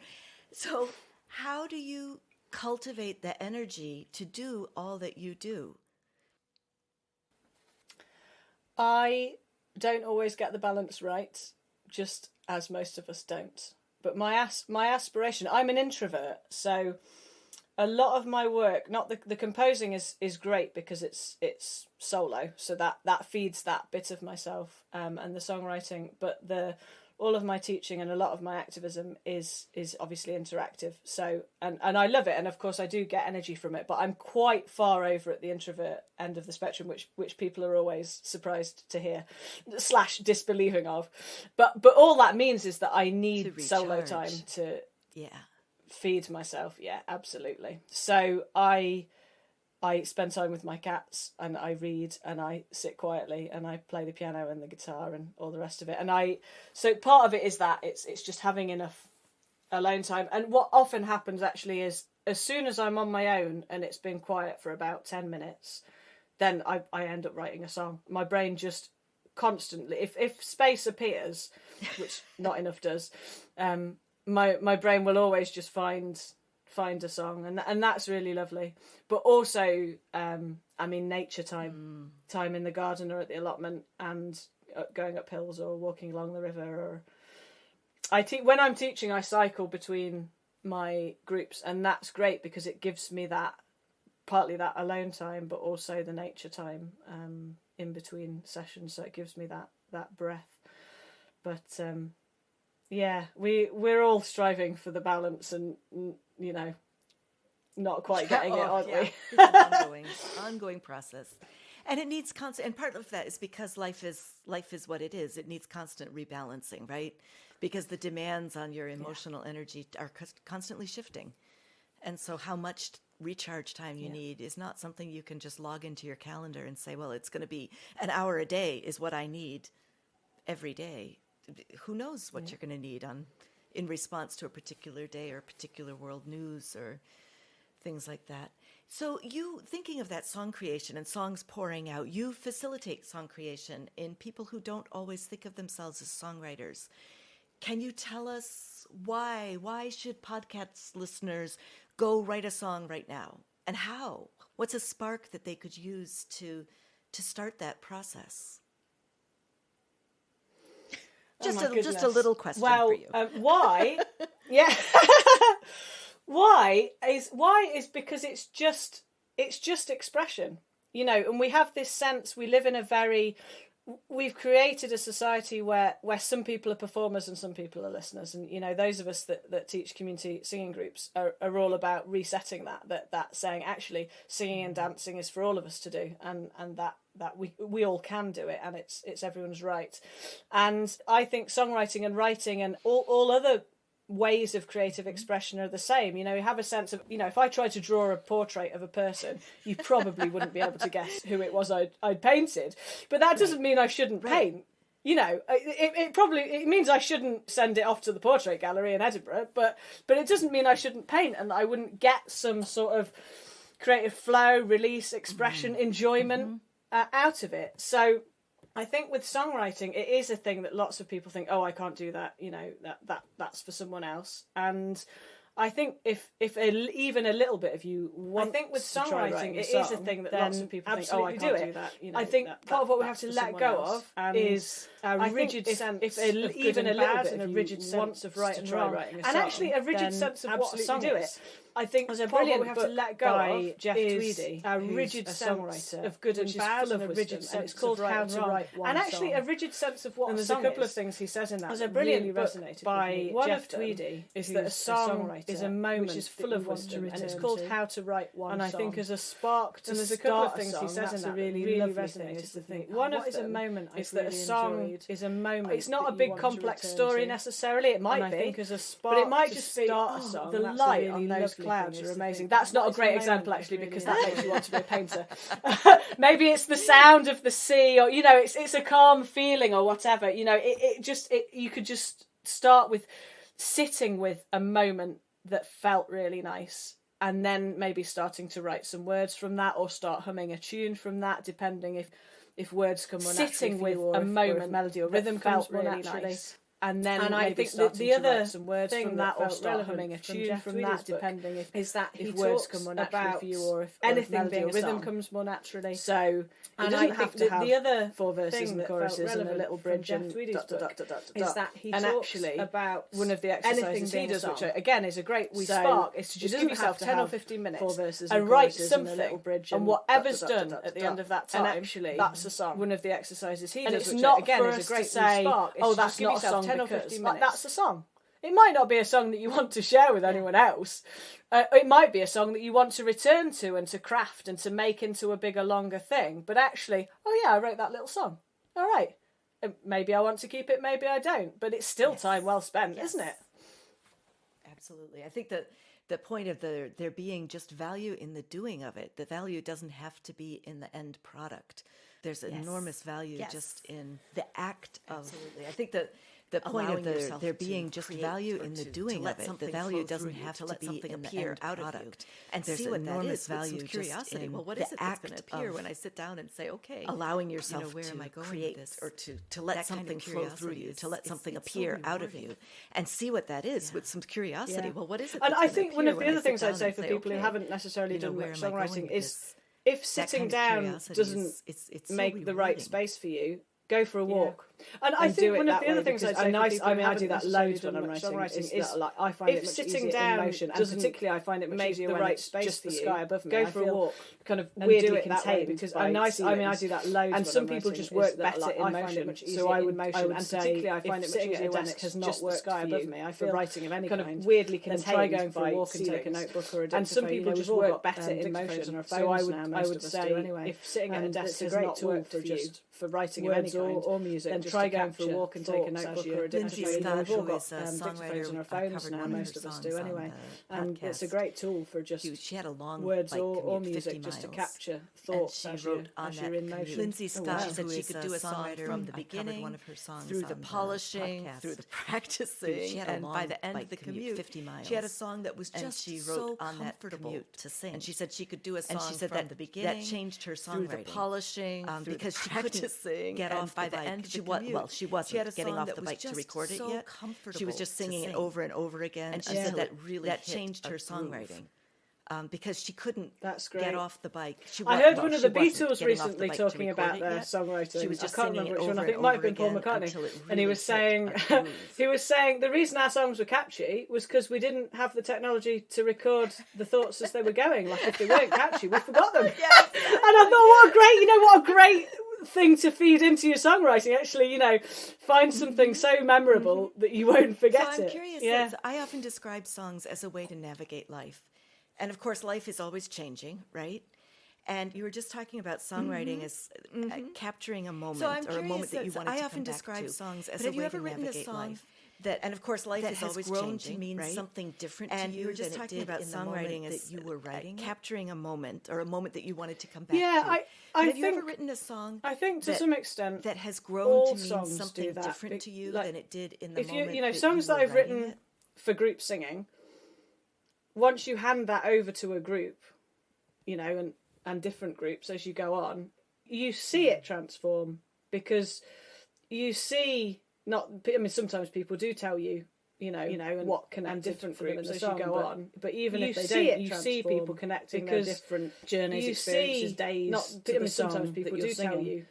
So how do you cultivate the energy to do all that you do? I don't always get the balance right, just as most of us don't. But my aspiration, I'm an introvert, so a lot of my work, not the composing is great because it's solo, so that feeds that bit of myself, and the songwriting, but all of my teaching and a lot of my activism is obviously interactive. So, and I love it. And of course I do get energy from it, but I'm quite far over at the introvert end of the spectrum, which people are always surprised to hear / disbelieving of. But all that means is that I need solo time to feed myself. Yeah, absolutely. So I spend time with my cats, and I read, and I sit quietly, and I play the piano and the guitar and all the rest of it. And so part of it is that it's just having enough alone time. And what often happens actually is, as soon as I'm on my own and it's been quiet for about 10 minutes, then I end up writing a song. My brain just constantly, if space appears, which not enough does, my brain will always just find a song, and that's really lovely. But also nature time in the garden or at the allotment, and going up hills or walking along the river. Or when I'm teaching, I cycle between my groups, and that's great because it gives me partly that alone time, but also the nature time in between sessions, so it gives me that breath. But we're all striving for the balance, and not quite getting it, aren't we? It's an ongoing process, and it needs constant. And part of that is because life is what it is. It needs constant rebalancing, right? Because the demands on your emotional energy are constantly shifting, and so how much recharge time you need is not something you can just log into your calendar and say, well, it's going to be an hour a day is what I need every day. Who knows what you're going to need in response to a particular day or particular world news or things like that. So you, thinking of that song creation and songs pouring out, you facilitate song creation in people who don't always think of themselves as songwriters. Can you tell us why? Why should podcast listeners go write a song right now? And how? What's a spark that they could use to start that process? Just a little question for you. Why? Yeah. Why is because it's just expression, and we have this sense, we've created a society where some people are performers and some people are listeners, and those of us that teach community singing groups are all about resetting that saying actually singing and dancing is for all of us to do, and that we all can do it, and it's everyone's right. And I think songwriting and writing and all other ways of creative expression are the same. You have a sense of, if I tried to draw a portrait of a person, you probably wouldn't be able to guess who it was I'd painted. But that doesn't mean I shouldn't paint. It means I shouldn't send it off to the portrait gallery in Edinburgh, but it doesn't mean I shouldn't paint, and I wouldn't get some sort of creative flow, release, expression, enjoyment out of it. So I think with songwriting, it is a thing that lots of people think, oh, I can't do that, that's for someone else. And I think if even a little bit of you want, I think with songwriting, it is a thing that lots of people think, oh, I can't do that. I think part of what we have to let go of is a rigid sense of even a little bit of a rigid sense of right and wrong, and actually a rigid sense of what a song is. I think there's a brilliant book we have to let go of Jeff Tweedy, a rigid sense of good and bad, and a rigid sense. It's called How to Write One Song. And actually, a rigid sense of what a song is. And there's a couple of things he says in that. There's a brilliant book by Jeff Tweedy. Is that a song is a moment which is full of wisdom, and it's called How to Write One Song. And I think as a spark to start a song, and there's a couple of things he says in that really resonated with me. One of them is a moment is that a song is a moment. It's not a big complex story necessarily. It might be, but it might just be the light on those clouds are amazing. That's not a great example actually, because that makes you want to be a painter. Maybe it's the sound of the sea, or it's a calm feeling or whatever. You could just start with sitting with a moment that felt really nice, and then maybe starting to write some words from that, or start humming a tune from that, depending if words come more naturally. Sitting with a moment, melody or rhythm comes more naturally. And then I think the other some words from that, or start humming a tune from that, depending if words come more naturally for you, or if anything being rhythm comes more naturally. So, and I think the other 4 verses and choruses and a little bridge and is that he talks about one of the exercises he does, which again is a great spark, is to just give yourself 10 or 15 minutes 4 verses and write something, and whatever's done at the end of that time, actually that's a song. One of the exercises he does, which again is a great spark, oh, that's not a song. 10 or 15 minutes. That's a song. It might not be a song that you want to share with anyone else. It might be a song that you want to return to and to craft and to make into a bigger, longer thing. But actually, oh yeah, I wrote that little song. All right. Maybe I want to keep it, maybe I don't. But it's still time well spent, isn't it? Absolutely. I think that the point of there being just value in the doing of it. The value doesn't have to be in the end product. There's enormous value just in the act of. Absolutely. I think that the point of there being just value in the doing of it. The value doesn't have to be in the end product. And there's see what enormous that is value with some curiosity. Well, what is it that's going to appear when I sit down and say, okay, allowing yourself where am I going create this, or to let something flow through you, to let something appear out of you, and see what that is with some curiosity. Well, what is it? And I think one of the other things I'd say for people who haven't necessarily done much songwriting is, if sitting down doesn't make the right space for you, go for a walk. And I think one of the other things I'd say, I do that loads when I'm writing, is that, I find it much sitting down in motion, and particularly I find it much easier when it's just the sky above me. Go for a walk, kind of weirdly contained, because I do that loads. And some people just work better in motion, so I would and particularly I find it much easier when it's just the sky above me. I feel writing of any kind of weirdly contained. Try going for a walk and take a notebook or a dictaphone. And some people just work better in motion, so I would say if sitting at a desk has not worked for you for writing of any kind or music, then try going for a walk and take a notebook or a dictaphone. We've all got dictaphones on our phones now, most of us do anyway, and it's a great tool for just she had a long words or music just to capture thoughts as you're in motion. Lindsay Scott, she said she could do a song from the beginning, one of her songs, through the polishing, through the practicing, and by the end of the commute, 50 miles. She had a song that was just so comfortable to sing, and she said she could do a song from the beginning, that changed her songwriting, through the polishing, because she couldn't get off by the end. She wasn't getting off the bike to record it yet. She was just singing it over and over again, and she said that changed her songwriting. Because she couldn't get off the bike. I heard one of the Beatles recently talking about their songwriting. She was just I can't singing remember which one. it I think it might have been Paul McCartney, and he was saying the reason our songs were catchy was because we didn't have the technology to record the thoughts as they were going. Like if they weren't catchy, we forgot them. Yes. And I thought, what a great thing to feed into your songwriting. Actually, find something so memorable that you won't forget it. So I'm curious. I often describe songs as a way to navigate life. And of course, life is always changing, right? And you were just talking about songwriting as capturing a moment, or a moment that you wanted to come back to. I often describe songs as a way to navigate life. And of course, life is always changing, to mean something different to you. And you were just talking about songwriting as you were writing, capturing a moment, or a moment that you wanted to come back to. Have you ever written a song? I think to some extent that has grown to mean something different to you than it did in the moment. Songs that I've written for group singing. Once you hand that over to a group, and different groups as you go on, you see it transform, because you see, sometimes people do tell you, and what connected different groups as you go on. But even if they don't, you see people connecting their different journeys, experiences, days to the song. Sometimes people do tell you,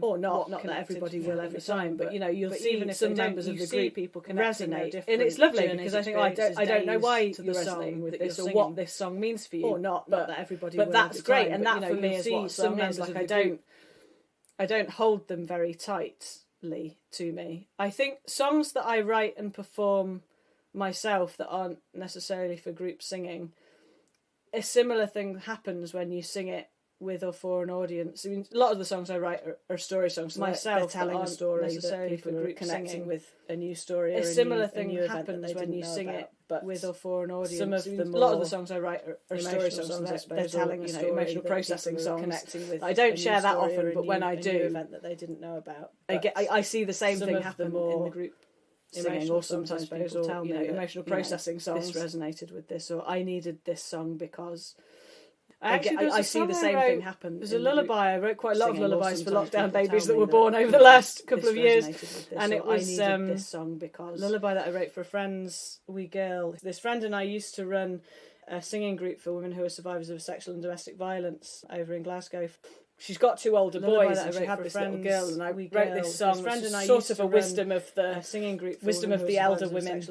or not that everybody will every time, but you'll see even if some members of the group people resonate, and it's lovely because I think I don't know why you're resonating with this or what this song means for you, or not that everybody. But that's great, and that for me is what some members of the group. I don't hold them very tightly to me. I think songs that I write and perform myself that aren't necessarily for group singing, a similar thing happens when you sing it with or for an audience. I mean, a lot of the songs I write are story songs. Myself, telling a story necessarily that people for group connecting singing with a new story. A similar thing happens when you sing it, but with or for an audience. Some of a lot of the songs I write are story songs. I suppose they're telling a story, emotional processing songs. Connecting with. I don't share that often, but when I do, event that they didn't know about, I see the same thing happen in the group singing, or sometimes people tell me emotional processing songs. This resonated with this, or I needed this song because. I see the same thing happen. There's a lullaby. I wrote quite a lot of lullabies for lockdown babies that were born over the last couple of years, and it was this song because lullaby that I wrote for a friend's wee girl. This friend and I used to run a singing group for women who are survivors of sexual and domestic violence over in Glasgow. She's got two older boys, and she had this little girl, and I wrote this song. Friend and I sort of a wisdom of the singing group, wisdom of the elder women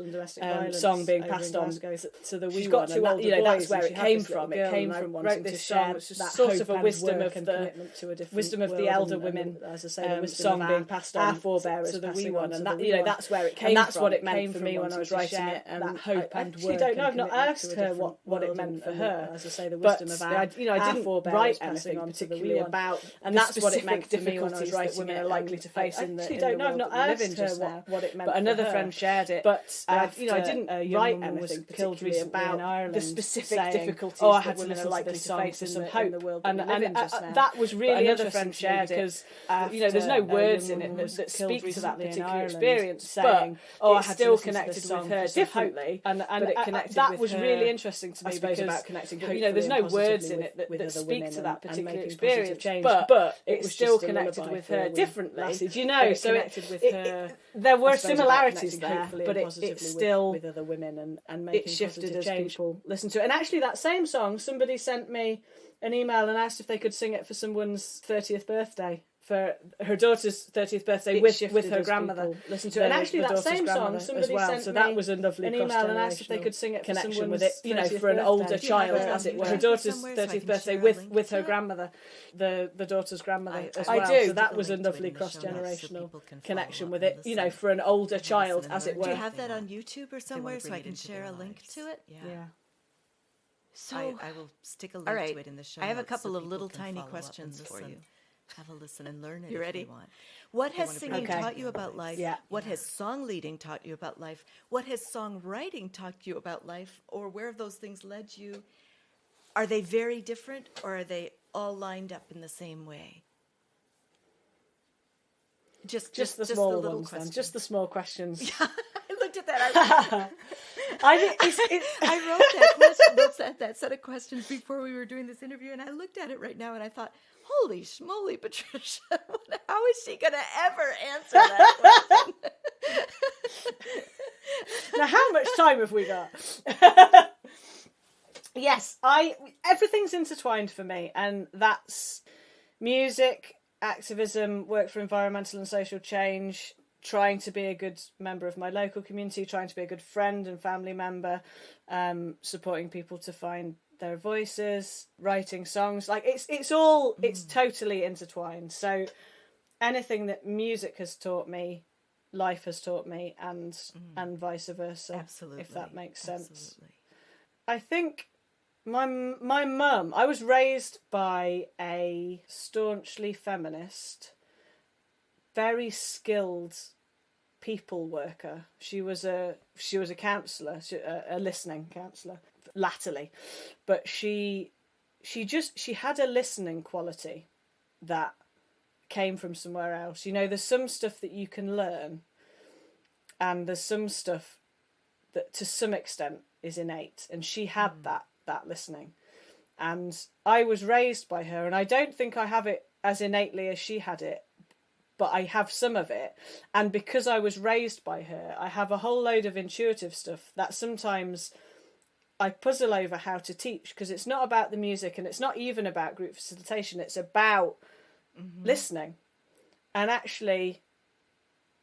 song being passed on to the wee one. Two older boys, that's where it came from. It came from wanting to share that sort of a wisdom of the wisdom of the elder women, as I say, song being passed on to the wee one, and that's where it came from. And that's what it meant for me when I was writing it. And that hope and work. I don't know. I've not asked her what it meant for her. As I say, the wisdom of I didn't write anything particularly about. And that's what it meant for me when I was writing women are likely to face in the world that we live in just now. What it meant, but another friend shared it. But I didn't write anything particularly about the specific difficulties that women are likely to face in the world that we live in just now. That was really interesting shared because there's no words in it that speak to that particular experience. Saying, I had still connected with her differently, and that was really interesting to me because about connecting. There's no words in it that speak to that particular experience. But it was still connected with her differently. So there were similarities there, but it still with other women and it shifted as people listened to it. And actually, that same song, somebody sent me an email and asked if they could sing it for someone's 30th birthday. For her daughter's 30th birthday with her grandmother. Listen to it. And actually that same song somebody sent so that was a lovely an email and asked if they could sing it for connection with it, for an older child, as it were. Her daughter's 30th birthday with her grandmother, the daughter's grandmother as well. I do. So that was a lovely cross-generational connection with it, for an older child, as it were. Do you have that on YouTube or somewhere so I can share a link to it? Yeah. So I will stick a link to it in the show notes. I have a couple of little tiny questions for you. Have a listen and learn it. You ready? If you want. What has singing taught you about life? Yeah. What has song leading taught you about life? What has songwriting taught you about life? Or where have those things led you? Are they very different, or are they all lined up in the same way? Just the small ones, then. Just the small questions. Yeah, I looked at that. I wrote that set of questions before we were doing this interview, and I looked at it right now, and I thought, holy schmoly, Patricia, how is she going to ever answer that question? Now, how much time have we got? Yes, everything's intertwined for me, and that's music, activism, work for environmental and social change, trying to be a good member of my local community, trying to be a good friend and family member, supporting people to find their voices, writing songs. Like it's totally intertwined. So anything that music has taught me, life has taught me, and vice versa. Absolutely, if that makes sense. Absolutely. I think my mum, I was raised by a staunchly feminist, very skilled people worker. She was a counsellor, a listening counsellor, latterly, but she had a listening quality that came from somewhere else. There's some stuff that you can learn, and there's some stuff that to some extent is innate, and she had that listening, And I was raised by her, and I don't think I have it as innately as she had it, but I have some of it. And because I was raised by her, I have a whole load of intuitive stuff that sometimes I puzzle over how to teach, because it's not about the music and it's not even about group facilitation. It's about listening. And actually,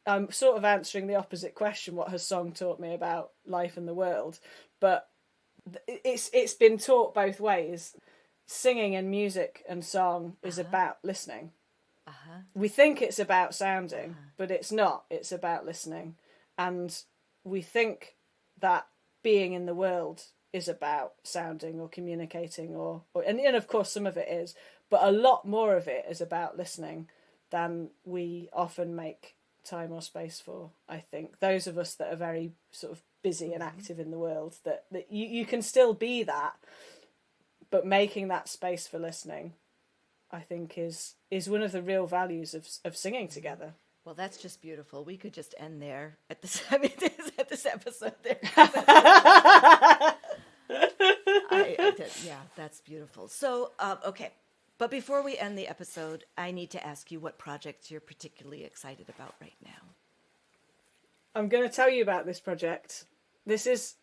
I'm sort of answering the opposite question, what has song taught me about life and the world? But it's been taught both ways. Singing and music and song is about listening. We think it's about sounding, but it's not. It's about listening. And we think that being in the world is about sounding or communicating, and of course some of it is, but a lot more of it is about listening than we often make time or space for. I think those of us that are very sort of busy and active in the world, that you can still be that, but making that space for listening, I think is one of the real values of singing together. Well, that's just beautiful. We could just end there at this episode there. Yeah, that's beautiful. So, okay. But before we end the episode, I need to ask you what projects you're particularly excited about right now. I'm going to tell you about this project. This is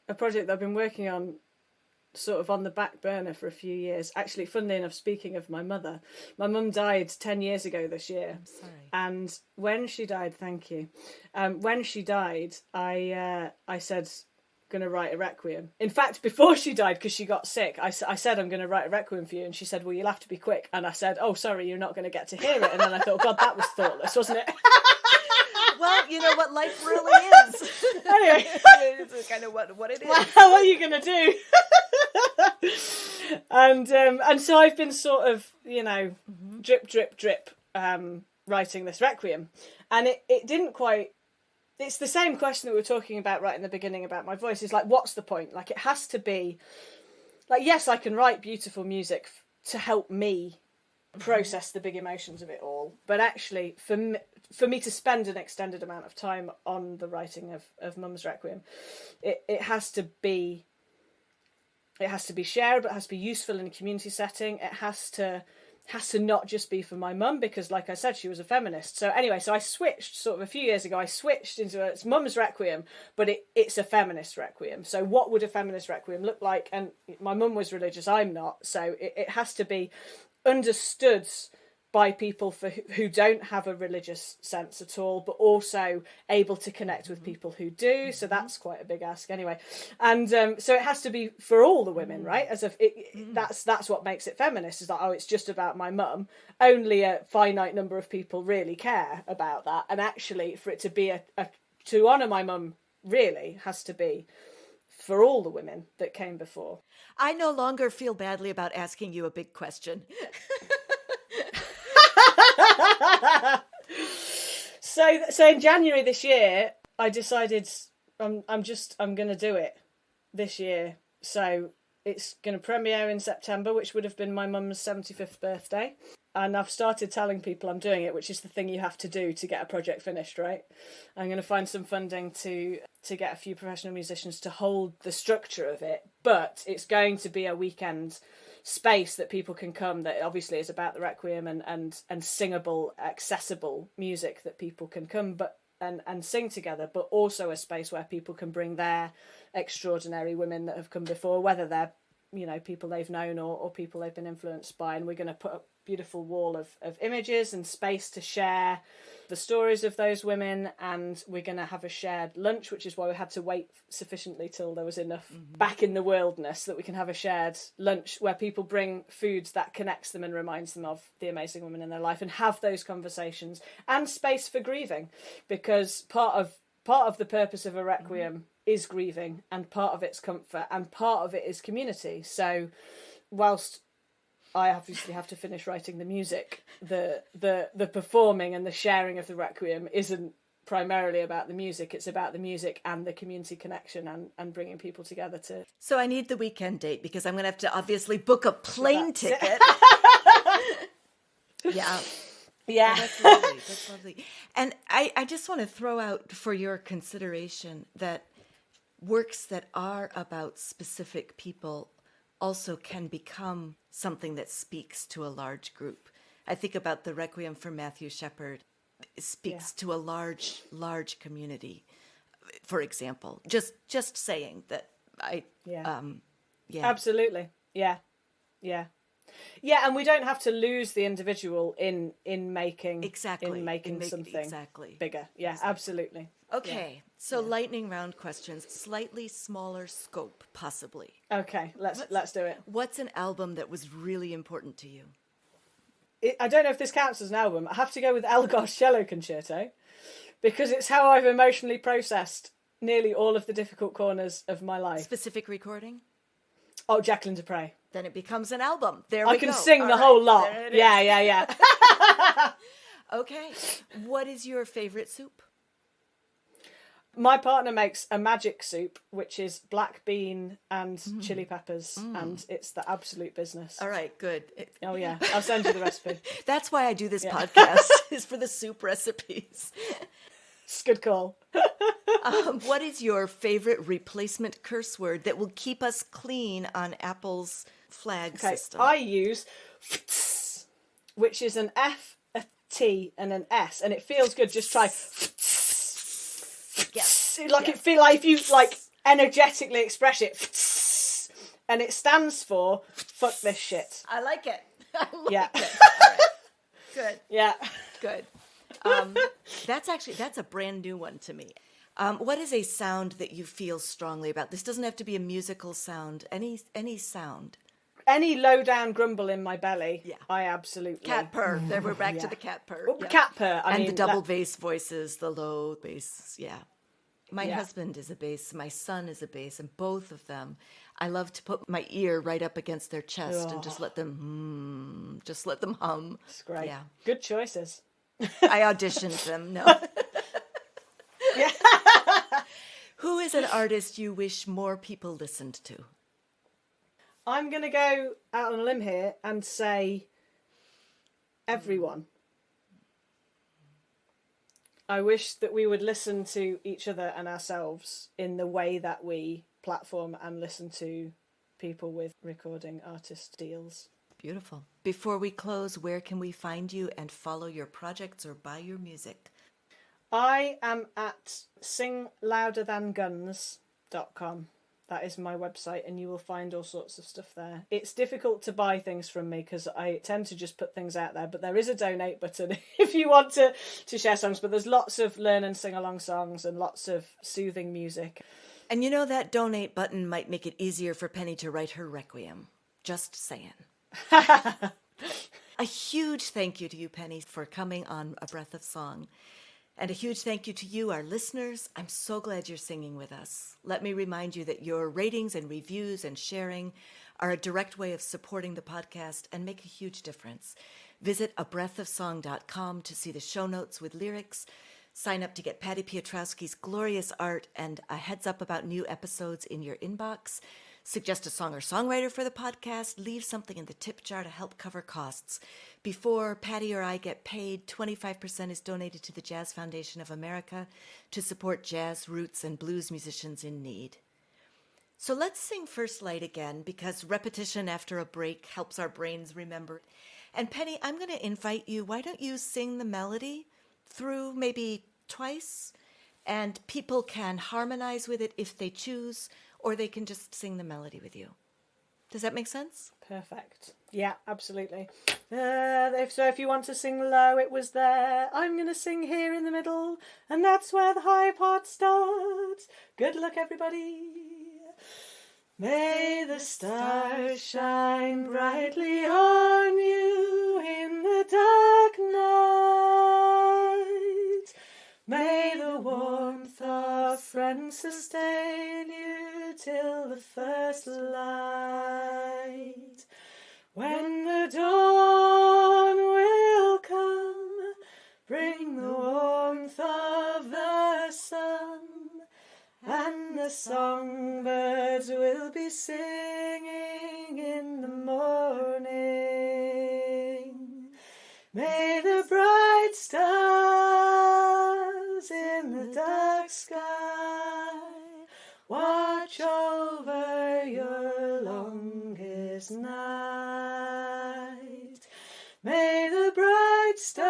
a project that I've been working on sort of on the back burner for a few years. Actually, funnily enough, speaking of my mother, my mum died 10 years ago this year. I'm sorry. And when she died, thank you. When she died, I said, going to write a requiem. In fact, before she died, because she got sick, I said, I'm going to write a requiem for you. And she said, well, you'll have to be quick. And I said, oh, sorry, you're not going to get to hear it. And then I thought, God, that was thoughtless, wasn't it? Well, you know what life really is. Anyway. It's kind of what it is. What are you going to do? And so I've been sort of, drip, drip, drip, writing this requiem. And it didn't quite... It's the same question that we were talking about right in the beginning about my voice. It's like, what's the point? Like, it has to be... Like, yes, I can write beautiful music to help me process the big emotions of it all. But actually, for me to spend an extended amount of time on the writing of Mum's Requiem, it has to be shareable, it has to be useful in a community setting, it has to not just be for my mum, because like I said, she was a feminist. So anyway, I switched sort of a few years ago, into it's Mum's Requiem, but it's a feminist requiem. So what would a feminist requiem look like? And my mum was religious, I'm not, so it has to be understood by people who don't have a religious sense at all, but also able to connect with people who do. So that's quite a big ask anyway. And so it has to be for all the women, right? As if that's what makes it feminist, is that, oh, it's just about my mum. Only a finite number of people really care about that. And actually, for it to be to honour my mum, really has to be for all the women that came before. I no longer feel badly about asking you a big question. So in January this year, I decided I'm going to do it this year. So it's going to premiere in September, which would have been my mum's 75th birthday. And I've started telling people I'm doing it, which is the thing you have to do to get a project finished, right? I'm going to find some funding to get a few professional musicians to hold the structure of it. But it's going to be a weekend space that people can come, that obviously is about the Requiem and singable, accessible music that people can come and sing together, but also a space where people can bring their extraordinary women that have come before, whether they're people they've known or people they've been influenced by. And we're going to put a beautiful wall of images and space to share the stories of those women, and we're going to have a shared lunch, which is why we had to wait sufficiently till there was enough back in the worldness that we can have a shared lunch where people bring foods that connects them and reminds them of the amazing women in their life, and have those conversations, and space for grieving, because part of the purpose of a requiem is grieving, and part of it's comfort, and part of it is community. So whilst I obviously have to finish writing the music, the performing and the sharing of the Requiem isn't primarily about the music. It's about the music and the community connection and bringing people together to... So I need the weekend date, because I'm going to have to obviously book a plane ticket. Yeah. Yeah. Oh, that's lovely. That's lovely. And I just want to throw out for your consideration that works that are about specific people also can become something that speaks to a large group. I think about the Requiem for Matthew Shepard. It speaks to a large community, for example. Just saying that Absolutely. Yeah. Yeah, and we don't have to lose the individual in making something bigger. Yeah, exactly. Absolutely. Okay, so lightning round questions, slightly smaller scope, possibly. Okay, let's do it. What's an album that was really important to you? I don't know if this counts as an album. I have to go with Elgar's Cello Concerto, because it's how I've emotionally processed nearly all of the difficult corners of my life. Specific recording? Oh, Jacqueline Dupre. Then it becomes an album. There we go. I can sing the whole lot. Yeah. Okay. What is your favorite soup? My partner makes a magic soup, which is black bean and chili peppers, and it's the absolute business. All right, good. Oh, yeah. I'll send you the recipe. That's why I do this podcast, is for the soup recipes. It's a good call. What is your favorite replacement curse word that will keep us clean on Apple's flag system? I use which is an F, a T, and an S, and it feels good. Just try. Yes. It feel like if you energetically express it, and it stands for fuck this shit. I like it. It. All right. Good. Yeah. Good. That's a brand new one to me. What is a sound that you feel strongly about? This doesn't have to be a musical sound. Any sound. Any low down grumble in my belly. Yeah. I absolutely. Cat purr. There we're back to the cat purr. Oh, yeah. Cat purr. I mean, the double bass voices, the low bass. Yeah. My husband is a bass. My son is a bass, and both of them, I love to put my ear right up against their chest and just let them hum. It's great. Yeah. Good choices. I auditioned them. No. Yeah. Who is an artist you wish more people listened to? I'm going to go out on a limb here and say everyone. I wish that we would listen to each other and ourselves in the way that we platform and listen to people with recording artist deals. Beautiful. Before we close, where can we find you and follow your projects or buy your music? I am at singlouderthanguns.com. That is my website, and you will find all sorts of stuff there. It's difficult to buy things from me because I tend to just put things out there, but there is a donate button if you want to share songs. But there's lots of learn and sing along songs and lots of soothing music. And you know, that donate button might make it easier for Penny to write her requiem. Just saying. A huge thank you to you, Penny, for coming on A Breath of Song. And a huge thank you to you, our listeners. I'm so glad you're singing with us. Let me remind you that your ratings and reviews and sharing are a direct way of supporting the podcast and make a huge difference. Visit abreathofsong.com to see the show notes with lyrics. Sign up to get Patty Piotrowski's glorious art and a heads up about new episodes in your inbox. Suggest a song or songwriter for the podcast. Leave something in the tip jar to help cover costs. Before Patty or I get paid, 25% is donated to the Jazz Foundation of America to support jazz, roots, and blues musicians in need. So let's sing First Light again, because repetition after a break helps our brains remember. And Penny, I'm going to invite you. Why don't you sing the melody through maybe twice? And people can harmonize with it if they choose, or they can just sing the melody with you. Does that make sense? Perfect. Yeah, absolutely. So if you want to sing low, it was there. I'm going to sing here in the middle, and that's where the high part starts. Good luck, everybody. May the stars shine brightly on you in the dark night. May the warmth of friends sustain you till the first light. When the dawn will come, bring the warmth of the sun, and the songbirds will be singing in the morning. May the bright stars in the dark sky watch over your longing. longest night. May the bright stars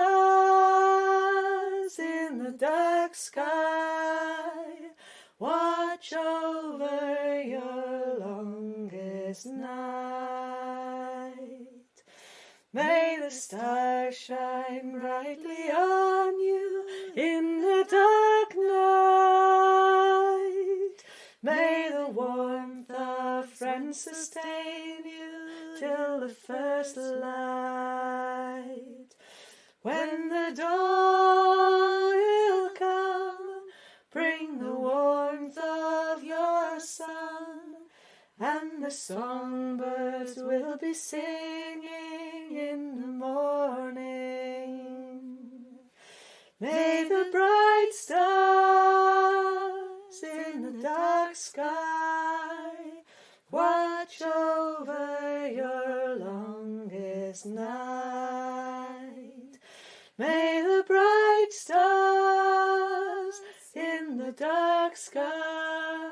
in the dark sky watch over your longest night. May the stars shine brightly on you in the dark night. May the warmth of friends sustain you till the first light. When the dawn will come, bring the warmth of your sun, and the songbirds will be singing in the morning. May the bright stars in the dark sky watch over your longest night. May the bright stars in the dark sky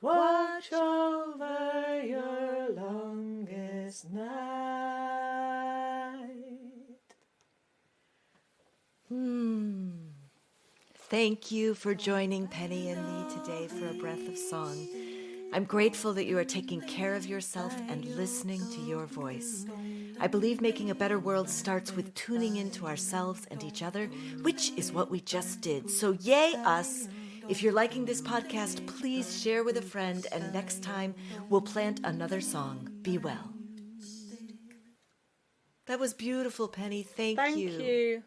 watch over your longest night. Thank you for joining Penny and me today for a breath of song. I'm grateful that you are taking care of yourself and listening to your voice. I believe making a better world starts with tuning into ourselves and each other, which is what we just did. So yay us! If you're liking this podcast, please share with a friend, and next time we'll plant another song. Be well. That was beautiful, Penny. Thank you. Thank you.